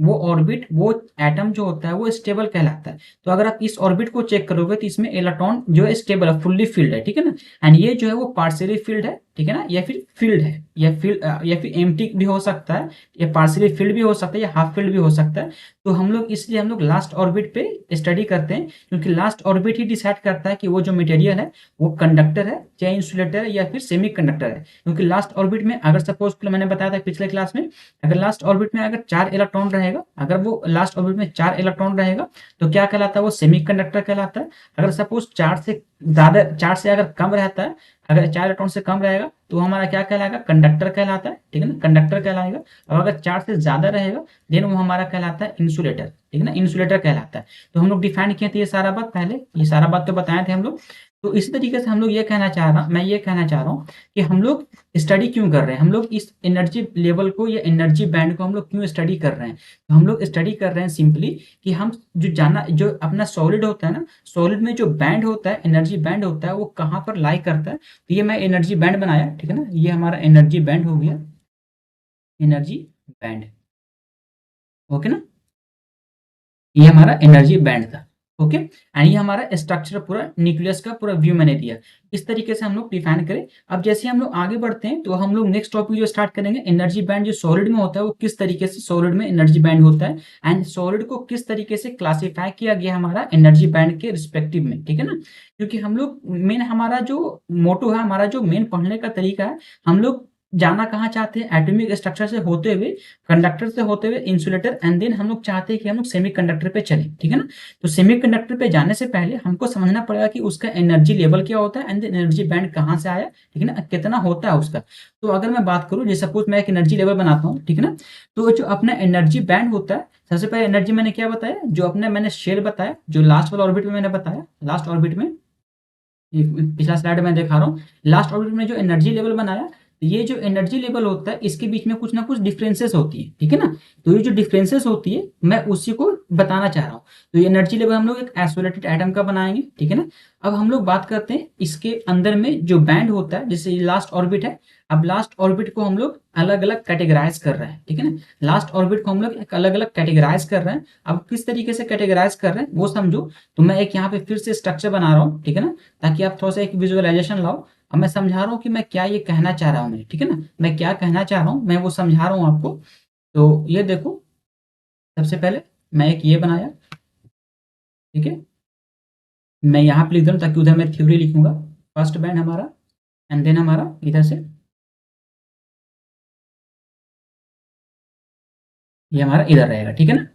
वो ऑर्बिट, वो एटम जो होता है वो स्टेबल कहलाता है। तो अगर आप इस ऑर्बिट को चेक करोगे तो इसमें इलेक्ट्रॉन जो है स्टेबल है, फुल्ली फील्ड है, ठीक है ना। एंड ये जो है वो पार्शियली फील्ड है, ठीक है ना, या फिर फील्ड है, या फिर एम्प्टी भी हो सकता है, या पार्शियली फील्ड भी हो सकता है, या हाफ फील्ड भी हो सकता है। तो हम लोग इसलिए हम लोग लास्ट ऑर्बिट पे स्टडी करते हैं, क्योंकि लास्ट ऑर्बिट ही डिसाइड करता है कि वो जो मटेरियल है वो कंडक्टर है, चाहे इंसुलेटर है, या फिर सेमी कंडक्टर है। क्योंकि लास्ट ऑर्बिट में अगर सपोज मैंने बताया था पिछले क्लास में, अगर लास्ट ऑर्बिट में अगर 4 इलेक्ट्रॉन रहेगा, अगर वो लास्ट ऑर्बिट में 4 इलेक्ट्रॉन रहेगा तो क्या कहलाता है, वो सेमी कंडक्टर कहलाता है। अगर सपोज 4 से ज्यादा, 4 से अगर कम रहता है, अगर 4 इलेक्ट्रॉन से कम रहेगा तो हमारा क्या कहलाएगा, कंडक्टर कहलाता है, ठीक है ना, कंडक्टर कहलाएगा। और अगर 4 से ज्यादा रहेगा देन वो हमारा कहलाता है इंसुलेटर, ठीक है ना, इंसुलेटर कहलाता है। तो हम लोग डिफाइन किए थे ये सारा बात पहले, ये सारा बात तो बताए थे हम लोग। तो इसी तरीके से हम लोग मैं ये कहना चाह रहा हूँ कि हम लोग स्टडी क्यों कर रहे हैं, हम लोग इस एनर्जी लेवल को या एनर्जी बैंड को हम लोग क्यों स्टडी कर रहे हैं। तो हम लोग स्टडी कर रहे हैं सिंपली कि हम जो अपना सॉलिड होता है ना, सॉलिड में जो बैंड होता है, एनर्जी बैंड होता है, वो कहाँ पर लाई करता है। तो ये मैं एनर्जी बैंड बनाया, ठीक है ना, ये हमारा एनर्जी बैंड हो गया, एनर्जी बैंड, ओके ना। ये हमारा एनर्जी बैंड था, ओके। एंड ये हमारा स्ट्रक्चर, पूरा न्यूक्लियस का पूरा व्यू मैंने दिया। इस तरीके से हम लोग डिफाइन करें। अब जैसे हम लोग आगे बढ़ते हैं तो हम लोग नेक्स्ट टॉपिक जो स्टार्ट करेंगे, एनर्जी बैंड जो सॉलिड में होता है वो किस तरीके से सॉलिड में एनर्जी बैंड होता है, एंड सॉलिड को किस तरीके से क्लासीफाई किया गया हमारा एनर्जी बैंड के रिस्पेक्टिव में, ठीक है ना। क्योंकि हम लोग मेन, हमारा जो मोटो है, हमारा जो मेन पढ़ने का तरीका है, हम लोग जाना कहाँ चाहते हैं, एटॉमिक स्ट्रक्चर से होते हुए, कंडक्टर से होते हुए इंसुलेटर, एंड देन हम लोग चाहते हैं कि हम लोग सेमीकंडक्टर पे चलें, ठीक है ना। तो सेमीकंडक्टर पे जाने से पहले हमको समझना पड़ेगा कि उसका एनर्जी लेवल क्या होता है, एंड देन एनर्जी बैंड कहाँ से आया, ठीक है ना, कितना होता है उसका। तो अगर मैं बात करूँ, जैसे सपोज मैं एक एनर्जी लेवल बनाता हूँ, ठीक है ना, तो जो अपना एनर्जी बैंड होता है, सबसे पहले एनर्जी मैंने क्या बताया, जो अपने मैंने शेल बताया, जो लास्ट वाला ऑर्बिट में मैंने बताया, लास्ट ऑर्बिट में, पिछला स्लाइड में दिखा रहा हूँ, लास्ट ऑर्बिट में जो एनर्जी लेवल बनाया, ये जो एनर्जी लेवल होता है इसके बीच में कुछ ना कुछ डिफरेंसेस होती है, ठीक है ना। तो ये जो डिफरेंसेस होती है मैं उसी को बताना चाह रहा हूँ। तो ये एनर्जी लेवल हम लोग एक आइसोलेटेड एटम का बनाएंगे, ठीक है ना। अब हम लोग बात करते हैं इसके अंदर में जो बैंड होता है, जैसे लास्ट ऑर्बिट है। अब लास्ट ऑर्बिट को हम लोग अलग अलग कैटेगराइज कर रहे हैं, ठीक है ना। लास्ट ऑर्बिट को हम लोग एक अलग अलग कैटेगराइज कर रहे हैं। अब किस तरीके से कैटेगराइज कर रहे हैं वो समझो। तो मैं एक यहाँ पे फिर से स्ट्रक्चर बना रहा हूँ, ठीक है ना, ताकि आप थोड़ा सा एक विजुअलाइजेशन लाओ। अब मैं समझा रहा हूँ कि मैं क्या ये कहना चाह रहा हूँ, मैं, ठीक है ना, मैं क्या कहना चाह रहा हूँ मैं वो समझा रहा हूँ आपको। तो ये देखो, सबसे पहले मैं एक ये बनाया, ठीक है, मैं यहाँ पे लिख दूँ ताकि उधर मैं थ्योरी लिखूंगा। फर्स्ट बैंड हमारा, एंड देन हमारा इधर से ये हमारा इधर रहेगा, ठीक है ना।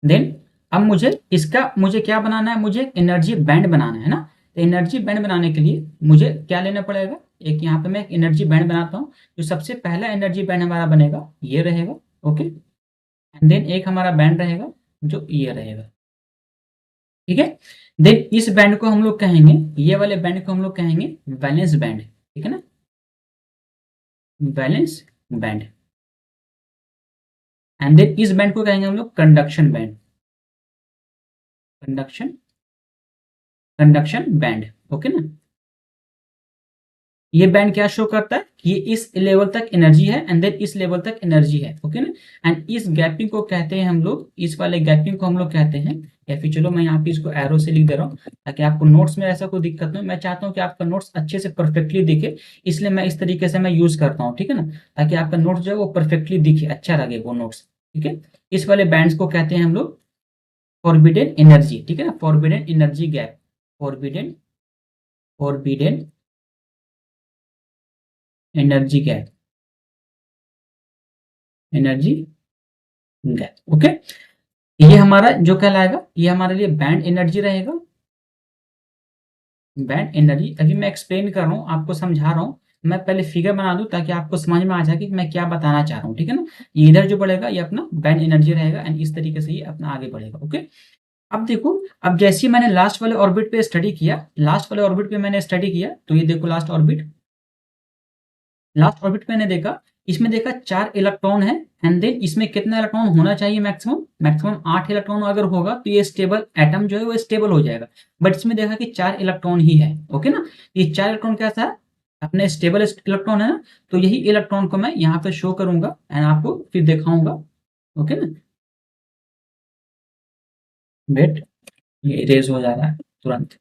देन अब मुझे क्या बनाना है, मुझे एनर्जी बैंड बनाना है ना। तो एनर्जी बैंड बनाने के लिए मुझे क्या लेना पड़ेगा, एक यहाँ पे मैं एक एनर्जी बैंड बनाता हूँ। जो सबसे पहला एनर्जी बैंड हमारा बनेगा ये रहेगा, ओके। एंड देन एक हमारा बैंड रहेगा जो ये रहेगा, ठीक है। देन इस बैंड को हम लोग कहेंगे, ये वाले बैंड को हम लोग कहेंगे वैलेंस बैंड, ठीक है ना, वैलेंस बैंड। एंड देन इस बैंड को कहेंगे हम लोग conduction band, conduction conduction band, okay ना। ये बैंड क्या शो करता है कि ये इस लेवल तक एनर्जी है, एंड देन इस लेवल तक एनर्जी है, ओके ना। एंड इस गैपिंग को कहते हैं हम लोग, इस वाले गैपिंग को हम लोग कहते हैं, या फिर चलो मैं यहाँ पे इसको एरो से लिख दे रहा हूँ ताकि आपको नोट्स में ऐसा कोई दिक्कत नहीं। मैं चाहता हूँ कि आपका नोट्स अच्छे से परफेक्टली दिखे, इसलिए मैं इस तरीके से मैं यूज करता हूँ, ठीक है ना, ताकि आपका नोट्स जो है वो परफेक्टली दिखे, अच्छा लगे वो नोट्स, ठीक है। इस वाले बैंड्स को कहते हैं हम लोग फॉरबिडेन एनर्जी, ठीक है ना, forbidden energy gap, forbidden forbidden energy gap, energy gap. Okay, ये हमारा जो कहलाएगा, ये हमारे लिए बैंड एनर्जी रहेगा। बैंड एनर्जी अभी मैं एक्सप्लेन कर रहा हूँ, आपको समझा रहा हूँ, मैं पहले फिगर बना दूं ताकि आपको समझ में आ जाए कि मैं क्या बताना चाह रहा हूँ, ठीक है ना। ये इधर जो बढ़ेगा ये अपना बैंड एनर्जी रहेगा एंड इस तरीके से ये अपना आगे बढ़ेगा। ओके, अब देखो, अब जैसे ही मैंने लास्ट वाले ऑर्बिट पे स्टडी किया, लास्ट वाले ऑर्बिट पे मैंने स्टडी किया, तो ये देखो लास्ट ऑर्बिट, लास्ट ऑर्बिट मैंने देखा, इसमें देखा 4 इलेक्ट्रॉन है एंड देन इसमें कितना इलेक्ट्रॉन होना चाहिए, मैक्सिमम मैक्सिमम 8 इलेक्ट्रॉन अगर होगा तो ये स्टेबल एटम जो है वो स्टेबल हो जाएगा। बट इसमें देखा कि 4 इलेक्ट्रॉन ही है। ओके ना, ये 4 इलेक्ट्रॉन कैसा है, अपने स्टेबल इलेक्ट्रॉन है ना। तो यही इलेक्ट्रॉन को मैं यहाँ पे शो करूंगा एंड आपको फिर दिखाऊंगा। ओके ना, वेट, ये इरेज हो जा रहा है तुरंत।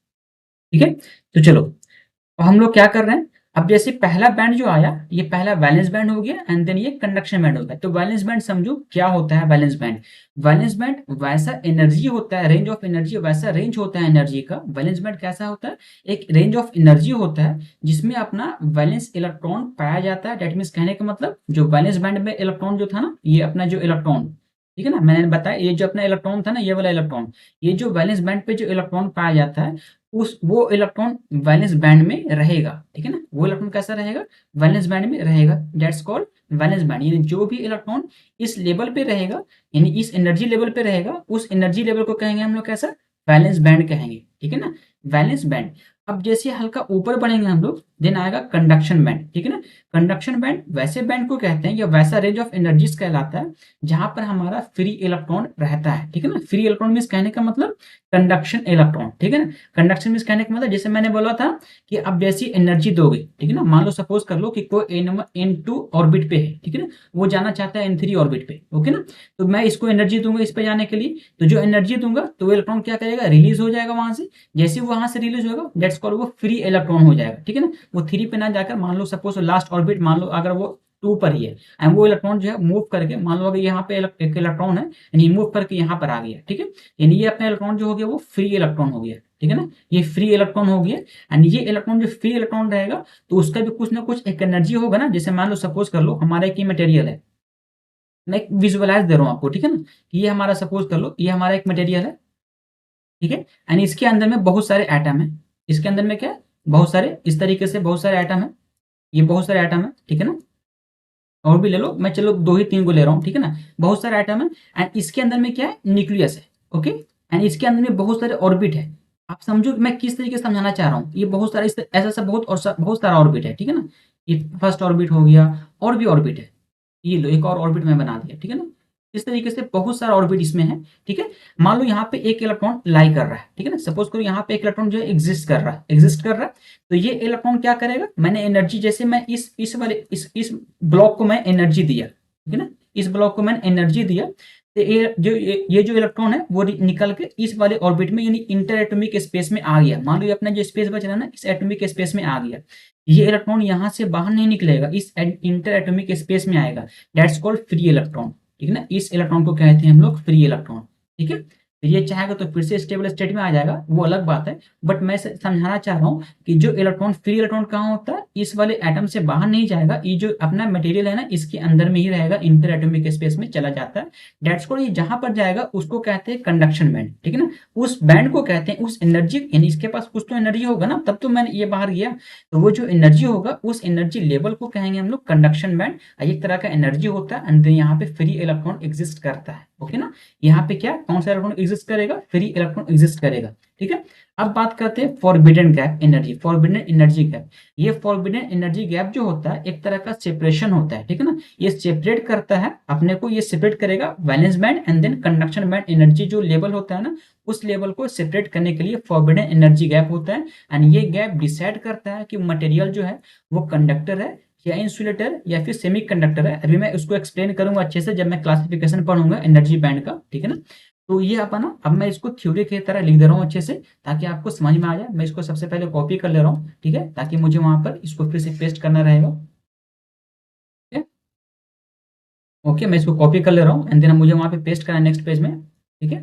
ठीक है, तो चलो, तो हम लोग क्या कर रहे हैं, अब जैसे पहला बैंड जो आया, ये पहला वैलेंस बैंड हो गया एंड देन ये कंडक्शन बैंड हो गया। तो वैलेंस बैंड समझो क्या होता है। वैलेंस बैंड, वैलेंस बैंड वैसा एनर्जी होता है, रेंज ऑफ एनर्जी वैसा रेंज होता है एनर्जी का। वैलेंस बैंड कैसा होता है, एक रेंज ऑफ एनर्जी होता है जिसमें अपना वैलेंस इलेक्ट्रॉन पाया जाता है। डेट मीन्स कहने का मतलब, जो वैलेंस बैंड में इलेक्ट्रॉन जो था ना, ये अपना जो इलेक्ट्रॉन, ठीक है ना, मैंने बताया ये जो अपना इलेक्ट्रॉन था ना, ये वाला इलेक्ट्रॉन, ये जो वैलेंस बैंड पे जो इलेक्ट्रॉन पाया जाता है, उस वो इलेक्ट्रॉन वैलेंस बैंड में रहेगा। ठीक है ना, वो इलेक्ट्रॉन कैसा रहेगा, वैलेंस बैंड में रहेगा। That's called valence band. यानी जो भी इलेक्ट्रॉन इस लेवल पे रहेगा, यानी इस एनर्जी लेवल पे रहेगा, उस एनर्जी लेवल को कहेंगे हम लोग कैसा, वैलेंस बैंड कहेंगे। ठीक है ना, वैलेंस बैंड। अब जैसे हल्का ऊपर बढ़ेंगे हम लोग, देन आएगा कंडक्शन बैंड। ठीक है ना, कंडक्शन बैंड वैसे बैंड को कहते हैं, या वैसा रेंज ऑफ एनर्जीज कहलाता है जहां पर हमारा फ्री इलेक्ट्रॉन रहता है। ठीक है ना, फ्री इलेक्ट्रॉन मीन्स कहने का मतलब कंडक्शन इलेक्ट्रॉन। ठीक है ना, कंडक्शन मीन्स कहने का मतलब, जैसे मैंने बोला था कि अब जैसी एनर्जी दोगे, ठीक है ना, मान लो सपोज कर लो कि कोई N2 ऑर्बिट पे है, ठीक है ना, वो जाना चाहता है N3 ऑर्बिट पे। ओके ना, तो मैं इसको एनर्जी दूंगा इस पे जाने के लिए, तो जो एनर्जी दूंगा तो वो इलेक्ट्रॉन क्या करेगा, रिलीज हो जाएगा वहां से। जैसे वो वहां से रिलीज होगा, दैट्स कॉल्ड, वो फ्री इलेक्ट्रॉन हो जाएगा। ठीक है ना, वो 3 पे ना जाकर, मान लो सपोज लास्ट ऑर्बिट, मान लो अगर वो 2 पर ही है एंड वो इलेक्ट्रॉन जो है मूव करके, मान लो अगर यहाँ पे एक इलेक्ट्रॉन है यानी मूव करके यहाँ पर आ गया। ठीक है, यानी ये अपना इलेक्ट्रॉन जो हो गया वो फ्री इलेक्ट्रॉन हो गया। ठीक है ना, ये फ्री इलेक्ट्रॉन हो गया एंड ये इलेक्ट्रॉन जो फ्री इलेक्ट्रॉन रहेगा, तो उसका भी कुछ ना कुछ एक एनर्जी होगा ना। जैसे मान लो सपोज कर लो हमारा एक मटेरियल है, मैं एक विजुअलाइज दे रहा हूँ आपको, ठीक है ना, कि ये हमारा, सपोज कर लो ये हमारा एक मटेरियल है, ठीक है, एंड इसके अंदर में बहुत सारे एटम है। इसके अंदर में क्या है, बहुत सारे, इस तरीके से बहुत सारे एटम है, ये बहुत सारे एटम है। ठीक है ना, और भी ले लो, मैं चलो 2 ही 3 को ले रहा हूँ। ठीक है ना, बहुत सारे एटम है एंड इसके अंदर में क्या है, न्यूक्लियस है। ओके, एंड इसके अंदर में बहुत सारे ऑर्बिट है। आप समझो मैं किस तरीके से समझाना चाह रहा हूँ, ये बहुत सारा ऐसा ऐसा बहुत और बहुत सारा ऑर्बिट है। ठीक है ना, ये फर्स्ट ऑर्बिट हो गया, और भी ऑर्बिट है, ये लो एक और ऑर्बिट में बना दिया। ठीक है ना, इस तरीके से बहुत सारा ऑर्बिट इसमें है। ठीक है, मान लो यहाँ पे एक इलेक्ट्रॉन लाई कर रहा है। ठीक है ना, सपोज करो यहाँ पे एक इलेक्ट्रॉन जो है एग्जिस्ट कर रहा है। तो ये इलेक्ट्रॉन क्या करेगा, मैंने एनर्जी, जैसे मैं इस वाले इस ब्लॉक को मैं एनर्जी दिया। ठीक है ना, इस ब्लॉक को मैंने एनर्जी दिया, तो ये जो इलेक्ट्रॉन है वो निकल के इस वाले ऑर्बिट में, यानी इंटर एटॉमिक स्पेस में आ गया। मान लो ये अपना जो स्पेस बच रहा है ना, इस एटॉमिक स्पेस में आ गया। ये इलेक्ट्रॉन यहाँ से बाहर नहीं निकलेगा, इस इंटर एटॉमिक स्पेस में आएगा। That's called free electron. ठीक है ना, इस इलेक्ट्रॉन को कहते हैं हम लोग फ्री इलेक्ट्रॉन। ठीक है, तो ये चाहेगा तो फिर से स्टेबल स्टेट में आ जाएगा, वो अलग बात है। बट मैं समझाना चाह रहा हूँ कि जो इलेक्ट्रॉन, फ्री इलेक्ट्रॉन कहाँ होता है, इस वाले एटम से बाहर नहीं जाएगा, ये जो अपना मटेरियल है ना इसके अंदर में ही रहेगा, इंटर एटॉमिक स्पेस में चला जाता है। दैट्स कॉल्ड, ये जहां पर जाएगा उसको कहते हैं कंडक्शन बैंड। ठीक है ना, उस बैंड को कहते हैं, उस एनर्जी, यानी इसके पास कुछ तो एनर्जी होगा ना, तब तो मैंने ये बाहर गया, तो वो जो एनर्जी होगा उस एनर्जी लेवल को कहेंगे हम लोग कंडक्शन बैंड। एक तरह का एनर्जी होता है एंड यहाँ पे फ्री इलेक्ट्रॉन एग्जिस्ट करता है। ओके ना, यहाँ पे क्या, कौन सा इलेक्ट्रॉन एग्जिस्ट करेगा, फ्री इलेक्ट्रॉन एग्जिस्ट करेगा। ठीक है, अब बात करते हैं forbidden gap energy, forbidden energy gap. ये फॉरबिडन एनर्जी गैप जो होता है एक तरह का सेपरेशन होता है। ठीक है ना, ये सेपरेट करता है अपने को, ये सेपरेट करेगा valence band and then conduction band energy जो लेवल होता है ना, उस लेवल को सेपरेट करने के लिए फॉरबिडन एनर्जी गैप होता है। एंड ये गैप डिसाइड करता है कि मटेरियल जो है वो कंडक्टर है या इंसुलेटर या फिर सेमी कंडक्टर है। अभी मैं उसको एक्सप्लेन करूंगा अच्छे से जब मैं क्लासिफिकेशन पढ़ूंगा एनर्जी बैंड का। ठीक है ना, तो ये अपना, अब मैं इसको थ्योरी की तरह लिख दे रहा हूँ अच्छे से ताकि आपको समझ में आ जाए। मैं इसको सबसे पहले कॉपी कर ले रहा हूँ, ठीक है, ताकि मुझे वहां पर इसको फिर से पेस्ट करना रहेगा। ठीक है, ओके, मैं इसको कॉपी कर ले रहा हूँ एंड देन मुझे वहां पे पेस्ट करना है नेक्स्ट पेज में। ठीक है,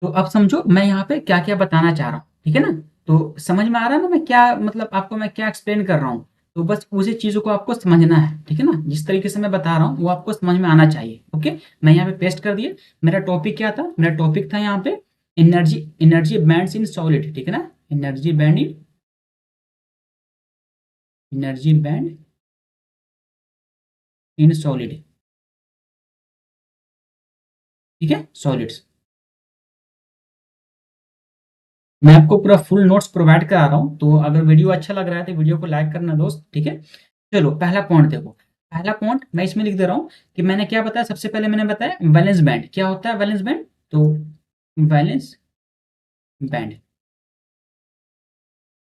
तो अब समझो मैं यहाँ पे क्या क्या बताना चाह रहा हूँ। ठीक है ना, तो समझ में आ रहा है ना मैं क्या, मतलब आपको मैं क्या एक्सप्लेन कर रहा हूँ। तो बस उसी चीज़ों को आपको समझना है, ठीक है ना? जिस तरीके से मैं बता रहा हूँ वो आपको समझ में आना चाहिए। ओके, मैं यहाँ पे पेस्ट कर दिया। मेरा टॉपिक क्या था? मेरा टॉपिक था यहाँ पे energy energy bands in solid, ठीक है ना? एनर्जी बैंड इन सॉलिड, ठीक है, सॉलिड्स। मैं आपको पूरा फुल नोट्स प्रोवाइड करा रहा हूँ, तो अगर वीडियो अच्छा लग रहा है तो वीडियो को लाइक करना दोस्त, ठीक है। चलो पहला पॉइंट देखो। पहला पॉइंट मैं इसमें लिख दे रहा हूँ कि मैंने क्या बताया। सबसे पहले मैंने बताया वैलेंस बैंड क्या होता है। वैलेंस बैंड, तो वैलेंस बैंड,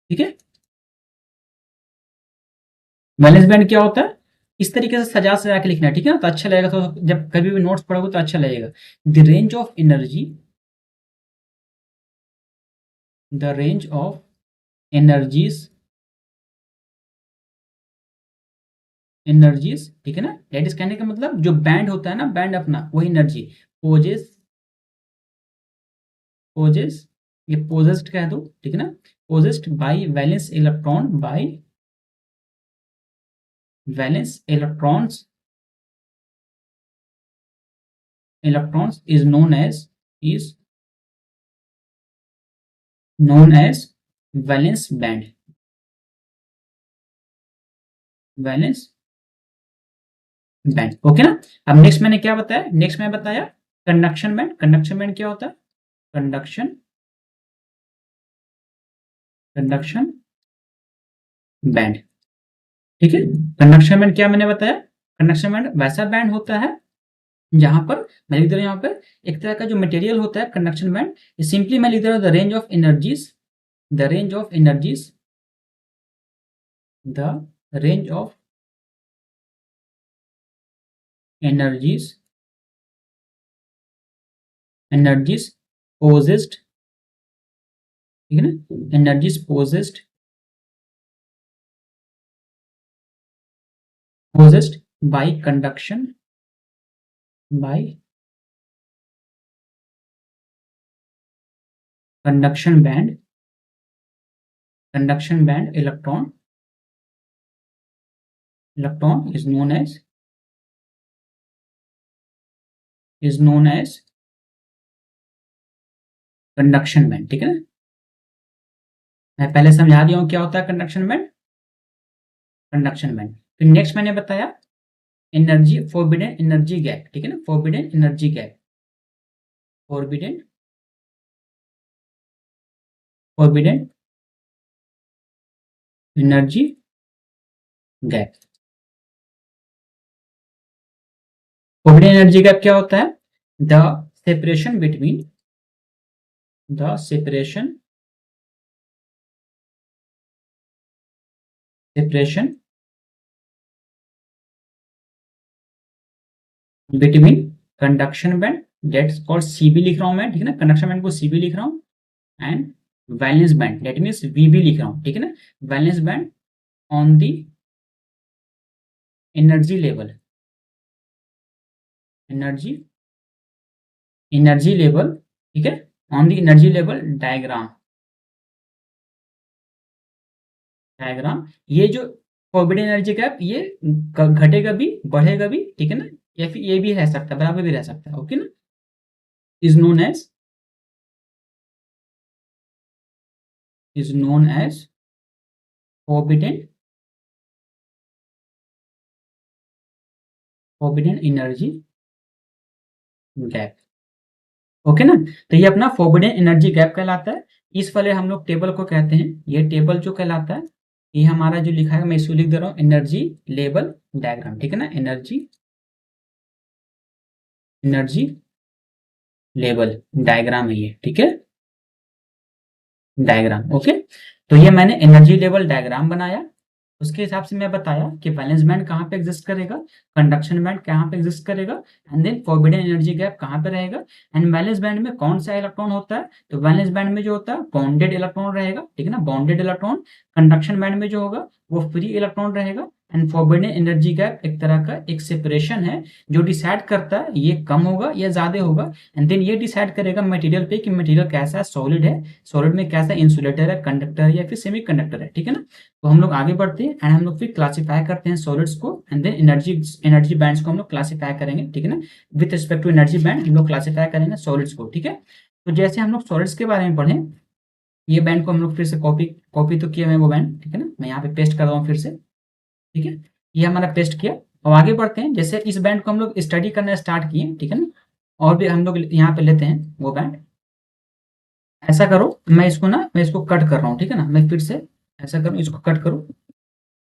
ठीक है। वैलेंस बैंड क्या होता है, इस तरीके से सजा सजा के लिखना है, ठीक है ना? तो अच्छा लगेगा, तो जब कभी भी नोट्स पढ़ोगे तो अच्छा लगेगा। The range of energy, the range of energies, energies, ठीक है ना? दैट इज कहने का मतलब जो बैंड होता है ना, बैंड अपना वही एनर्जी पोजेस, पोजेस, ये पोजेस्ड कह दो, ठीक है ना? Possessed by valence electron, by valence electrons, electrons is known as valence band, valence band, okay ना? अब नेक्स्ट मैंने क्या बताया? नेक्स्ट मैं बताया कंडक्शन बैंड। कंडक्शन बैंड क्या होता है? कंडक्शन, कंडक्शन बैंड, ठीक है। कंडक्शन बैंड क्या मैंने बताया? कंडक्शन बैंड वैसा बैंड होता है जहां पर मैं लिख दे रहा हूं, यहाँ पर एक तरह का जो मटेरियल होता है कंडक्शन बैंड, सिंपली मैं लिख दे रहा हूं the range of energies, the range of energies, the range of energies, energies possessed, ठीक है ना? Energies possessed, possessed by conduction, by conduction band, conduction band electron, electron is known as conduction band, ठीक है ना? मैं पहले समझा दिया हूं क्या होता है कंडक्शन बैंड, कंडक्शन बैंड। फिर नेक्स्ट मैंने बताया एनर्जी, फोरबिडन एनर्जी गैप, ठीक है ना? Forbidden energy gap, forbidden, forbidden energy gap. Forbidden energy gap क्या होता है? The separation between, the separation, separation between conduction band, that's called CB लिख रहा हूं मैं, ठीक है ना? कंडक्शन बैंड को सीबी लिख रहा हूं, and valence band that means VB लिख रहा हूं, ठीक है ना? Valence band on the energy level, energy, energy level, ठीक है, on the energy level diagram, diagram. ये जो फोरबिडन एनर्जी गैप ये घटेगा भी बढ़ेगा भी, ठीक है ना? या फिर ये भी रह सकता है, बराबर भी रह सकता है, ओके ना? Is known as, is known as forbidden, forbidden energy gap, okay ना? तो ये अपना फोरबिडन एनर्जी गैप कहलाता है। इस वाले हम लोग टेबल को कहते हैं, ये टेबल जो कहलाता है, ये हमारा जो लिखा है मैं इसको लिख दे रहा हूँ एनर्जी लेवल डायग्राम, ठीक है ना? एनर्जी, एनर्जी लेवल डायग्राम है ये, ठीक है? Diagram, okay. तो ये मैंने एनर्जी लेवल डायग्राम बनाया। उसके हिसाब से मैं बताया कि वैलेंस बैंड कहाँ पे एग्जिस्ट करेगा, कंडक्शन बैंड कहाँ पे एग्जिस्ट करेगा, and then forbidden energy gap कहाँ पे रहेगा, एंड वैलेंस बैंड में कौन सा इलेक्ट्रॉन होता है। तो वैलेंस बैंड में जो होता है बॉन्डेड इलेक्ट्रॉन रहेगा, ठीक है ना? Bonded electron. कंडक्शन बैंड में जो होगा वो फ्री इलेक्ट्रॉन रहेगा, एंड फॉरबिडन एनर्जी गैप एक तरह का एक सेपरेशन है जो डिसाइड करता है ये कम होगा या ज्यादा होगा, एंड देन ये डिसाइड करेगा मटेरियल पे कि मटेरियल कैसा है, सॉलिड है, सॉलिड में कैसा इंसुलेटर है, कंडक्टर है या फिर सेमी कंडक्टर है, ठीक है ना। तो हम लोग आगे बढ़ते हैं एंड हम लोग फिर क्लासीफाई करते हैं सॉलिड्स को, एंड देन एनर्जी बैंड्स को हम लोग क्लासीफाई करेंगे, ठीक है ना। With respect to energy band हम लोग क्लासीफाई करेंगे सॉलिड्स को, ठीक है। तो जैसे हम लोग सॉलिड्स के बारे में पढ़े, ये बैंड को हम लोग फिर से कॉपी कॉपी तो किया है वो बैंड, ठीक है ना। मैं यहाँ पे पेस्ट कर रहा हूँ फिर से, ठीक है। ये हमारा पेस्ट किया और आगे बढ़ते हैं। जैसे इस बैंड को हम लोग स्टडी करना स्टार्ट किए, ठीक है ना, और भी हम लोग यहाँ पे लेते हैं वो बैंड। ऐसा करो, मैं इसको कट कर रहा हूँ, ठीक है ना। मैं फिर से ऐसा करूँ, इसको कट करूँ,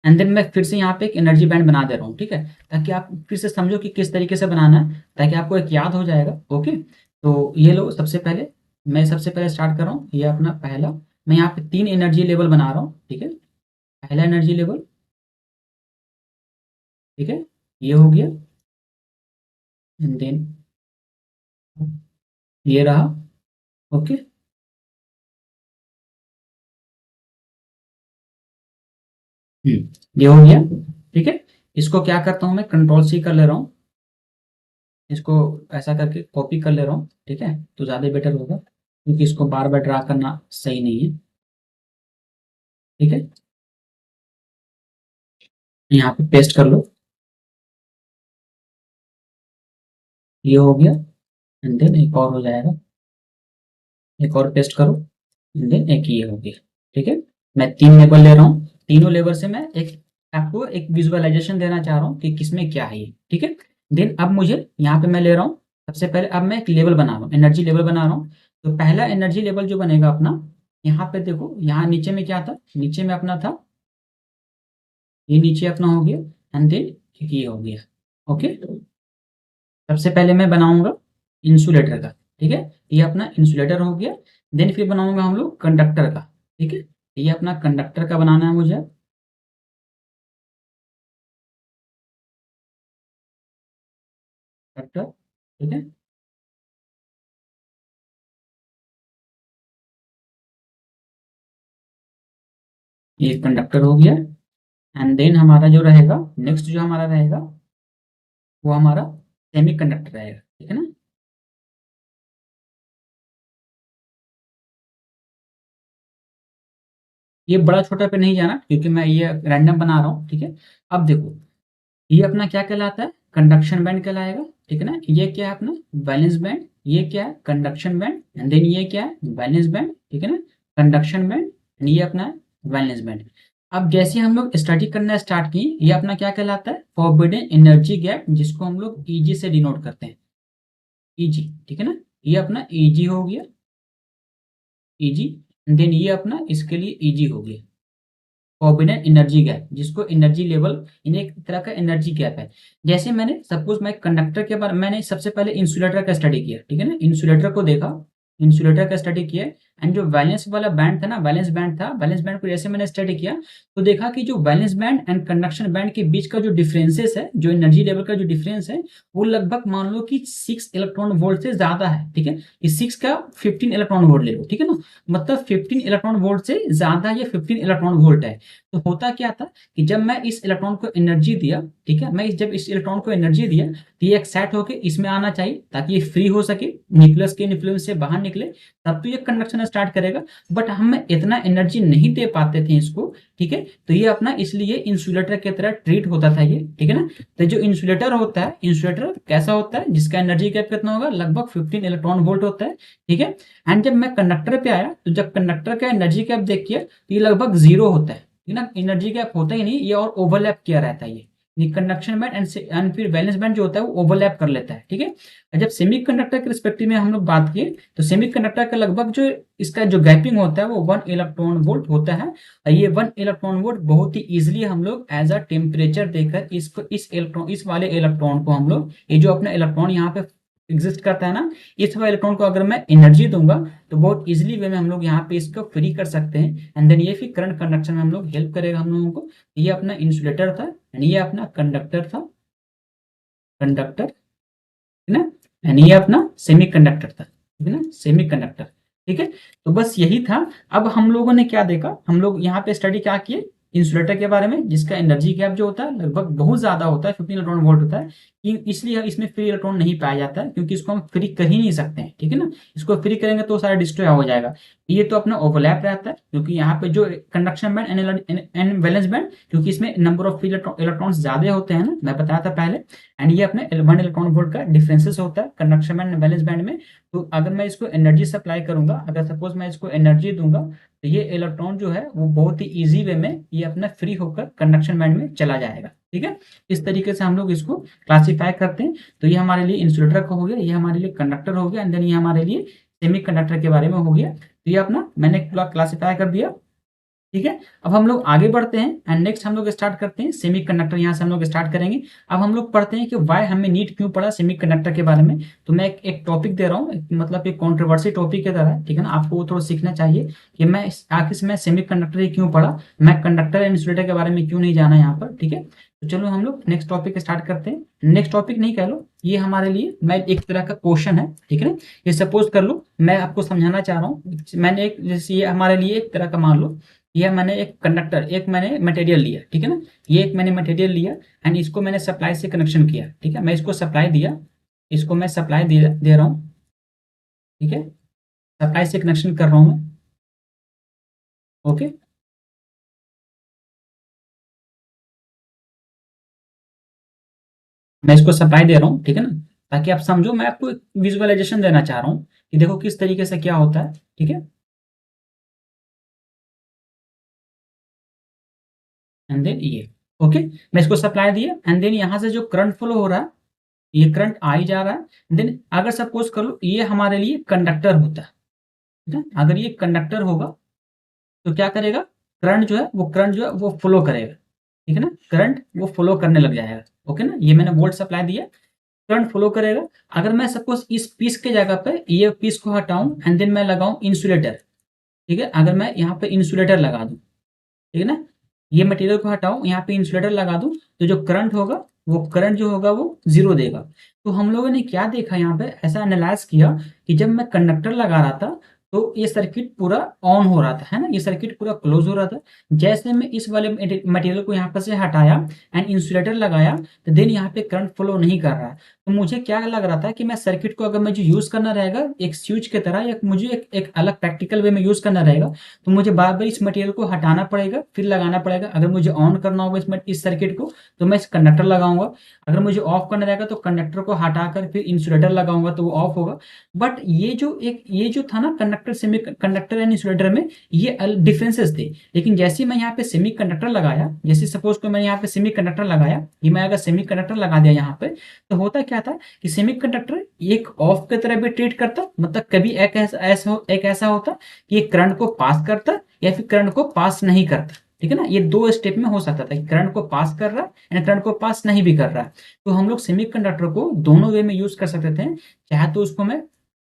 एंड देन मैं फिर से यहाँ पे एक एनर्जी बैंड बना दे रहा हूँ, ठीक है, ताकि आप फिर से समझो कि किस तरीके से बनाना है, ताकि आपको एक याद हो जाएगा। ओके, तो ये लो, मैं सबसे पहले स्टार्ट कर रहा हूँ। ये अपना पहला, मैं यहाँ पे 3 एनर्जी लेवल बना रहा हूँ, ठीक है। पहला एनर्जी लेवल, ठीक है, ये हो गया, एंड देन ये रहा। ओके, ये हो गया, ठीक है। इसको क्या करता हूँ, मैं कंट्रोल सी कर ले रहा हूँ, इसको ऐसा करके कॉपी कर ले रहा हूँ, ठीक है, तो ज़्यादा बेटर होगा, क्योंकि इसको बार बार ड्रा करना सही नहीं है, ठीक है। यहाँ पे पेस्ट कर लो, ये हो गया, एंड देन एक और हो जाएगा, एक और पेस्ट करो, एंड देन एक ये हो गया, ठीक है। मैं 3 लेबल ले रहा हूँ, तीनों लेबल से मैं एक आपको एक विजुअलाइजेशन देना चाह रहा हूँ कि किसमें क्या है ये, ठीक है। देन अब मुझे यहाँ पे मैं ले रहा हूँ, सबसे पहले अब मैं एक लेवल बना रहा हूँ, एनर्जी लेवल बना रहा हूँ। तो पहला एनर्जी लेवल जो बनेगा अपना, यहाँ पे देखो, यहाँ नीचे में क्या था, नीचे में अपना था, ये नीचे अपना हो गया, एंड देन एक ये हो गया। ओके, सबसे पहले मैं बनाऊंगा इंसुलेटर का, ठीक है, ये अपना इंसुलेटर हो गया। देन फिर बनाऊंगा हम लोग कंडक्टर का, ठीक है, ये अपना कंडक्टर का बनाना है मुझे, कंडक्टर, ठीक है। ये कंडक्टर हो गया, एंड देन हमारा जो रहेगा नेक्स्ट, जो हमारा रहेगा वो हमारा सेमी कंडक्टर रहेगा, ठीक है ना। ये बड़ा छोटा पे नहीं जाना, क्योंकि मैं ये रैंडम बना रहा हूँ, ठीक है। अब देखो, ये अपना क्या कहलाता है, कंडक्शन बैंड कहलाएगा, ठीक है ना। ये क्या है अपना वैलेंस बैंड, ये क्या है कंडक्शन बैंड, एंड देन ये क्या है वैलेंस बैंड, ठीक है ना, कंडक्शन बैंड, एंड ये अपना वैलेंस बैंड। अब जैसे हम लोग स्टडी करना स्टार्ट किए, ये अपना क्या कहलाता है, फॉरबिडन एनर्जी गैप, जिसको हम लोग ईजी से डिनोट करते हैं, ईजी, ठीक है ना। ये अपना ईजी हो गया, ईजी, देन ये अपना इसके लिए ईजी हो गया, फॉरबिडन एनर्जी गैप, जिसको एनर्जी लेवल, इन एक तरह का एनर्जी गैप है। जैसे मैंने सपोज मैं कंडक्टर के बारे, मैंने सबसे पहले इंसुलेटर का स्टडी किया, ठीक है ना, इंसुलेटर को देखा, इंसुलेटर का स्टडी किया, एंड जो वैलेंस वाला बैंड था ना, वैलेंस बैंड को जैसे मैंने स्टडी किया, तो देखा कि जो valence band and conduction band के बीच का जो डिफरेंसेस है, जो एनर्जी लेवल का जो डिफरेंस है, वो लगभग मान लो कि 6 इलेक्ट्रॉन वोल्ट से ज्यादा है, ठीक है। इस 6 का 15 इलेक्ट्रॉन वोल्ट ले लो, ठीक है ना, मतलब 15 इलेक्ट्रॉन वोल्ट से ज्यादा या 15 इलेक्ट्रॉन वोल्ट है। तो होता क्या था कि जब मैं इस इलेक्ट्रॉन को एनर्जी दिया, ठीक है, जब इस इलेक्ट्रॉन को एनर्जी दिया, तो ये एक्साइट होकर इसमें आना चाहिए, ताकि ये फ्री हो सके, न्यूक्लियस के इन्फ्लुएंस से बाहर निकले, तब तो ये कंडक्शन स्टार्ट करेगा। बट हम इतना एनर्जी नहीं दे पाते थे इसको, ठीक है, तो ये अपना इसलिए इंसुलेटर की तरह ट्रीट होता था ये, ठीक है ना। तो जो इंसुलेटर होता है, इंसुलेटर कैसा होता है, जिसका एनर्जी गैप कितना होगा, लगभग 15 इलेक्ट्रॉन वोल्ट होता है, ठीक है। एंड जब मैं कंडक्टर पे आया, तो जब कंडक्टर का एनर्जी गैप देखिए, तो ये लगभग 0 होता है, ठीक है ना, एनर्जी गैप होता ही नहीं, ये और ओवरलैप किया रहता है ये कंडक्शन बैंड एंड फिर वैलेंस बैंड जो होता है वो ओवरलैप कर लेता है, ठीक है। जब सेमीकंडक्टर के रिस्पेक्टिव में हम लोग बात किए, तो सेमीकंडक्टर का लगभग जो इसका जो गैपिंग होता है वो 1 इलेक्ट्रॉन वोल्ट होता है, और ये 1 इलेक्ट्रॉन वोल्ट बहुत ही इजीली हम लोग एज अ टेम्परेचर देकर इसको, इस वाले इलेक्ट्रॉन को हम लोग, ये जो अपना इलेक्ट्रॉन यहाँ पे एग्जिस्ट करता है ना, इस वाले इलेक्ट्रॉन को अगर मैं एनर्जी दूंगा, तो बहुत इजीली वे में हम लोग यहाँ पे इसको फ्री कर सकते हैं, एंड देन ये फिर करंट कंडक्शन में हम लोग हेल्प करेगा हम लोगों को। ये अपना इंसुलेटर था, एंड ये अपना कंडक्टर था, कंडक्टर, ठीक है ना, एंड ये अपना सेमी कंडक्टर था, ठीक है ना, सेमी कंडक्टर, ठीक है। तो बस यही था। अब हम लोगों ने क्या देखा, हम लोग यहाँ पे स्टडी क्या किए, इंसुलेटर के बारे में जिसका एनर्जी गैप जो होता है लगभग बहुत ज्यादा होता है, 15 इलेक्ट्रॉन वोल्ट होता है, इसलिए इसमें फ्री इलेक्ट्रॉन नहीं पाया जाता है, क्योंकि इसको हम फ्री कर ही नहीं सकते हैं, ठीक है ना। इसको फ्री करेंगे तो सारा डिस्ट्रॉय हो जाएगा। ये तो अपना ओवरलैप रहता है, क्योंकि यहाँ पे जो conduction band and valence band, क्योंकि इसमें नंबर ऑफ फ्री इलेक्ट्रॉन्स ज्यादा होते हैं ना, मैं बताया था पहले। एंड ये अपने 1 इलेक्ट्रॉन वोल्ट का डिफरेंसेस होता है कंडक्शन बैंड वैलेंस बैंड में। तो अगर मैं इसको एनर्जी सप्लाई करूंगा, अगर सपोज मैं इसको एनर्जी दूंगा, तो ये इलेक्ट्रॉन जो है वो बहुत ही इजी वे में ये अपना फ्री होकर कंडक्शन बैंड में चला जाएगा, ठीक है। इस तरीके से हम लोग इसको क्लासिफाई करते हैं। तो ये हमारे लिए इंसुलेटर का हो गया, ये हमारे लिए कंडक्टर हो गया, एंड देन ये हमारे लिए सेमी कंडक्टर के बारे में हो गया। तो ये अपना मैंने क्लासिफाई कर दिया, ठीक है। अब हम लोग आगे बढ़ते हैं एंड नेक्स्ट हम लोग स्टार्ट करते हैं सेमी कंडक्टर, यहाँ से हम लोग स्टार्ट करेंगे। अब हम लोग पढ़ते हैं कि वाई हमें नीड क्यों पड़ा सेमी कंडक्टर के बारे में। तो मैं एक टॉपिक दे रहा हूँ, मतलब एक कॉन्ट्रोवर्सी टॉपिक की तरह है, ठीक है ना। आपको थोड़ा सीखना चाहिए कि मैं आखिर में सेमी कंडक्टर ही क्यों पढ़ा, मैं कंडक्टर एंड इंसुलेटर के बारे में क्यों नहीं जाना यहाँ पर, ठीक है। तो चलो हम लोग नेक्स्ट टॉपिक स्टार्ट करते हैं। नेक्स्ट टॉपिक नहीं कह लो, ये हमारे लिए मैं एक तरह का क्वेश्चन है, ठीक है ना। ये सपोज कर लो मैं आपको समझाना चाह रहा हूँ, मैंने एक जैसे ये हमारे लिए एक तरह का मान लो, ये मैंने एक कंडक्टर, एक मैंने मटेरियल लिया, ठीक है ना। ये एक मैंने मटेरियल लिया एंड इसको मैंने सप्लाई से कनेक्शन किया, ठीक है। मैं इसको सप्लाई दिया, इसको मैं सप्लाई दे रहा हूँ, ठीक है। सप्लाई से कनेक्शन कर रहा हूँ मैं, ओके। मैं इसको सप्लाई दे रहा हूँ, ठीक है ना, ताकि आप समझो। मैं आपको एक विजुअलाइजेशन देना चाह रहा हूँ कि देखो किस तरीके से क्या होता है, ठीक है। एंड देन ये, ओके। मैं इसको सप्लाई दिया एंड देन यहाँ से जो करंट फ्लो हो रहा है, ये करंट आ ही जा रहा है। देन अगर सपोज कर लो ये हमारे लिए कंडक्टर होता है, ठीक है। अगर ये कंडक्टर होगा तो क्या करेगा, करंट जो है वो फ्लो करेगा, ठीक है ना। करंट वो फ्लो करने लग जाएगा, ओके ना। ये मैंने वोल्ट सप्लाई दिया, करंट फ्लो करेगा। अगर मैं सपोज इस पीस के जगह पे ये पीस को हटाऊं एंड देन मैं लगाऊं इंसुलेटर, ठीक है। अगर मैं यहाँ पे इंसुलेटर लगा दूं, ठीक है ना, ये मटेरियल को हटाऊं, यहाँ पे इंसुलेटर लगा दूं, तो जो करंट होगा वो करंट जो होगा वो 0 देगा। तो हम लोगों ने क्या देखा यहाँ पे, ऐसा एनालाइज किया कि जब मैं कंडक्टर लगा रहा था तो ये सर्किट पूरा ऑन हो रहा था, है ना, ये सर्किट पूरा क्लोज हो रहा था। जैसे मैं इस वाले मटेरियल को यहाँ पर से हटाया एंड इंसुलेटर लगाया, तो देन यहाँ पे करंट फ्लो नहीं कर रहा है। तो मुझे क्या लग रहा था कि मैं सर्किट को अगर मुझे यूज करना रहेगा एक स्विच की तरह, या मुझे एक अलग प्रैक्टिकल वे में यूज करना रहेगा, तो मुझे बार बार इस मटेरियल को हटाना पड़ेगा फिर लगाना पड़ेगा। अगर मुझे ऑन करना होगा इस सर्किट को तो मैं इस कंडक्टर लगाऊंगा, अगर मुझे ऑफ करना रहेगा तो कंडक्टर को हटाकर फिर इंसुलेटर लगाऊंगा तो वो ऑफ होगा। बट ये जो था ना conductor semi conductor and insulator में, ये डिफरेंसेस थे। लेकिन जैसे मैं यहाँ पे सेमी कंडक्टर लगाया, जैसे सपोज को मैंने यहाँ पे सेमी कंडक्टर लगाया, ये मैं अगर सेमी कंडक्टर लगा दिया यहाँ पे, तो होता क्या था कि सेमी कंडक्टर एक ऑफ की तरह भी ट्रीट करता, मतलब कभी एक ऐसा होता कि ये करंट को पास करता या फिर करंट को पास नहीं करता, ठीक है ना। ये 2 स्टेप में हो सकता था कि करंट को पास कर रहा है एंड करंट को पास नहीं भी कर रहा है। तो हम लोग सेमीकंडक्टर को दोनों वे में यूज कर सकते थे, चाहे तो उसको मैं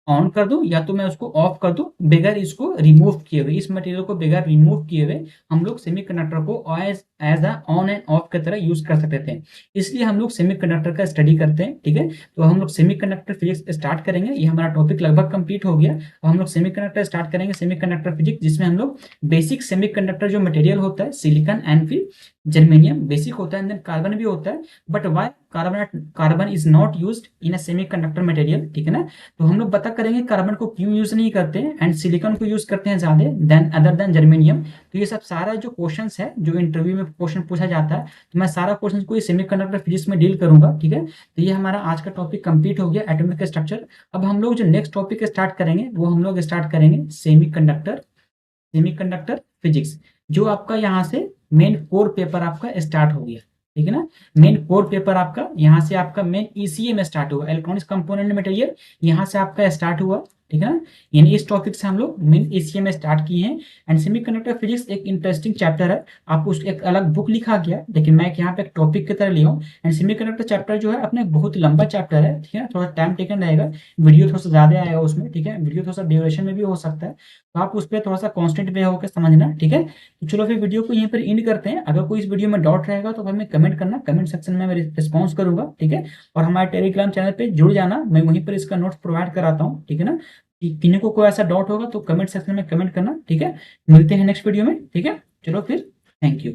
ऑन कर दूं या तो मैं उसको ऑफ कर दूं, बगैर इसको रिमूव किए हुए, इस मटेरियल को बगैर रिमूव किए हुए हम लोग सेमीकंडक्टर को as a on and off की तरह यूज कर सकते थे। इसलिए हम लोग सेमीकंडक्टर का स्टडी करते हैं, ठीक है। तो हम लोग सेमीकंडक्टर फिजिक्स स्टार्ट करेंगे, ये हमारा टॉपिक लगभग कंप्लीट हो गया। अब हम लोग सेमीकंडक्टर स्टार्ट करेंगे, सेमीकंडक्टर फिजिक्स, जिसमें हम लोग बेसिक सेमीकंडक्टर जो मटेरियल होता है सिलिकॉन एंड फिर जर्मेनियम बेसिक होता है, देन कार्बन भी होता है। But why carbon is not used in a semiconductor material, ठीक है ना। तो हम लोग पता करेंगे कार्बन को क्यों यूज नहीं करते हैं एंड सिलिकॉन को यूज करते हैं ज्यादा देन अदर देन जर्मेनियम। तो ये सब सारा जो क्वेश्चंस है जो इंटरव्यू में क्वेश्चन पूछा जाता है, तो मैं सारा क्वेश्चन को सेमीकंडक्टर फिजिक्स में डील करूंगा, ठीक है। तो ये हमारा आज का टॉपिक कंप्लीट हो गया, एटॉमिक स्ट्रक्चर। अब हम लोग जो नेक्स्ट टॉपिक स्टार्ट करेंगे वो हम लोग स्टार्ट करेंगे सेमीकंडक्टर फिजिक्स, जो आपका यहाँ से मेन कोर पेपर आपका स्टार्ट हो गया, ठीक है ना। मेन कोर पेपर आपका यहाँ से आपका मेन ईसीए में स्टार्ट हुआ, इलेक्ट्रॉनिक्स कंपोनेंट मटेरियल यहाँ से आपका स्टार्ट हुआ, ठीक है ना। यानी इस टॉपिक से हम लोग मेन ईसीए में स्टार्ट किए हैं। एंड सेमीकंडक्टर फिजिक्स एक इंटरेस्टिंग चैप्टर है, आपको उस एक अलग बुक लिखा गया, लेकिन मैं यहाँ पे एक टॉपिक की तरह लिया हूँ। एंड सेमीकंडक्टर चैप्टर जो है अपने बहुत लंबा चैप्टर है, ठीक है, थोड़ा टाइम टेकन रहेगा, वीडियो थोड़ा सा ज्यादा आएगा उसमें, ठीक है, वीडियो थोड़ा सा ड्यूरेशन में भी हो सकता है, तो आप उस पर थोड़ा सा कॉन्स्टेंट वे होकर समझना, ठीक है। तो चलो फिर वीडियो को यहीं पर एंड करते हैं। अगर कोई इस वीडियो में डाउट रहेगा तो हमें कमेंट करना, कमेंट सेक्शन में मैं रिस्पॉन्स करूंगा, ठीक है। और हमारे टेलीग्राम चैनल पे जुड़ जाना, मैं वहीं पर इसका नोट्स प्रोवाइड कराता हूँ, ठीक है ना। किन्हीं को कोई ऐसा डाउट होगा तो कमेंट सेक्शन में कमेंट करना, ठीक है। मिलते हैं नेक्स्ट वीडियो में, ठीक है। चलो फिर, थैंक यू।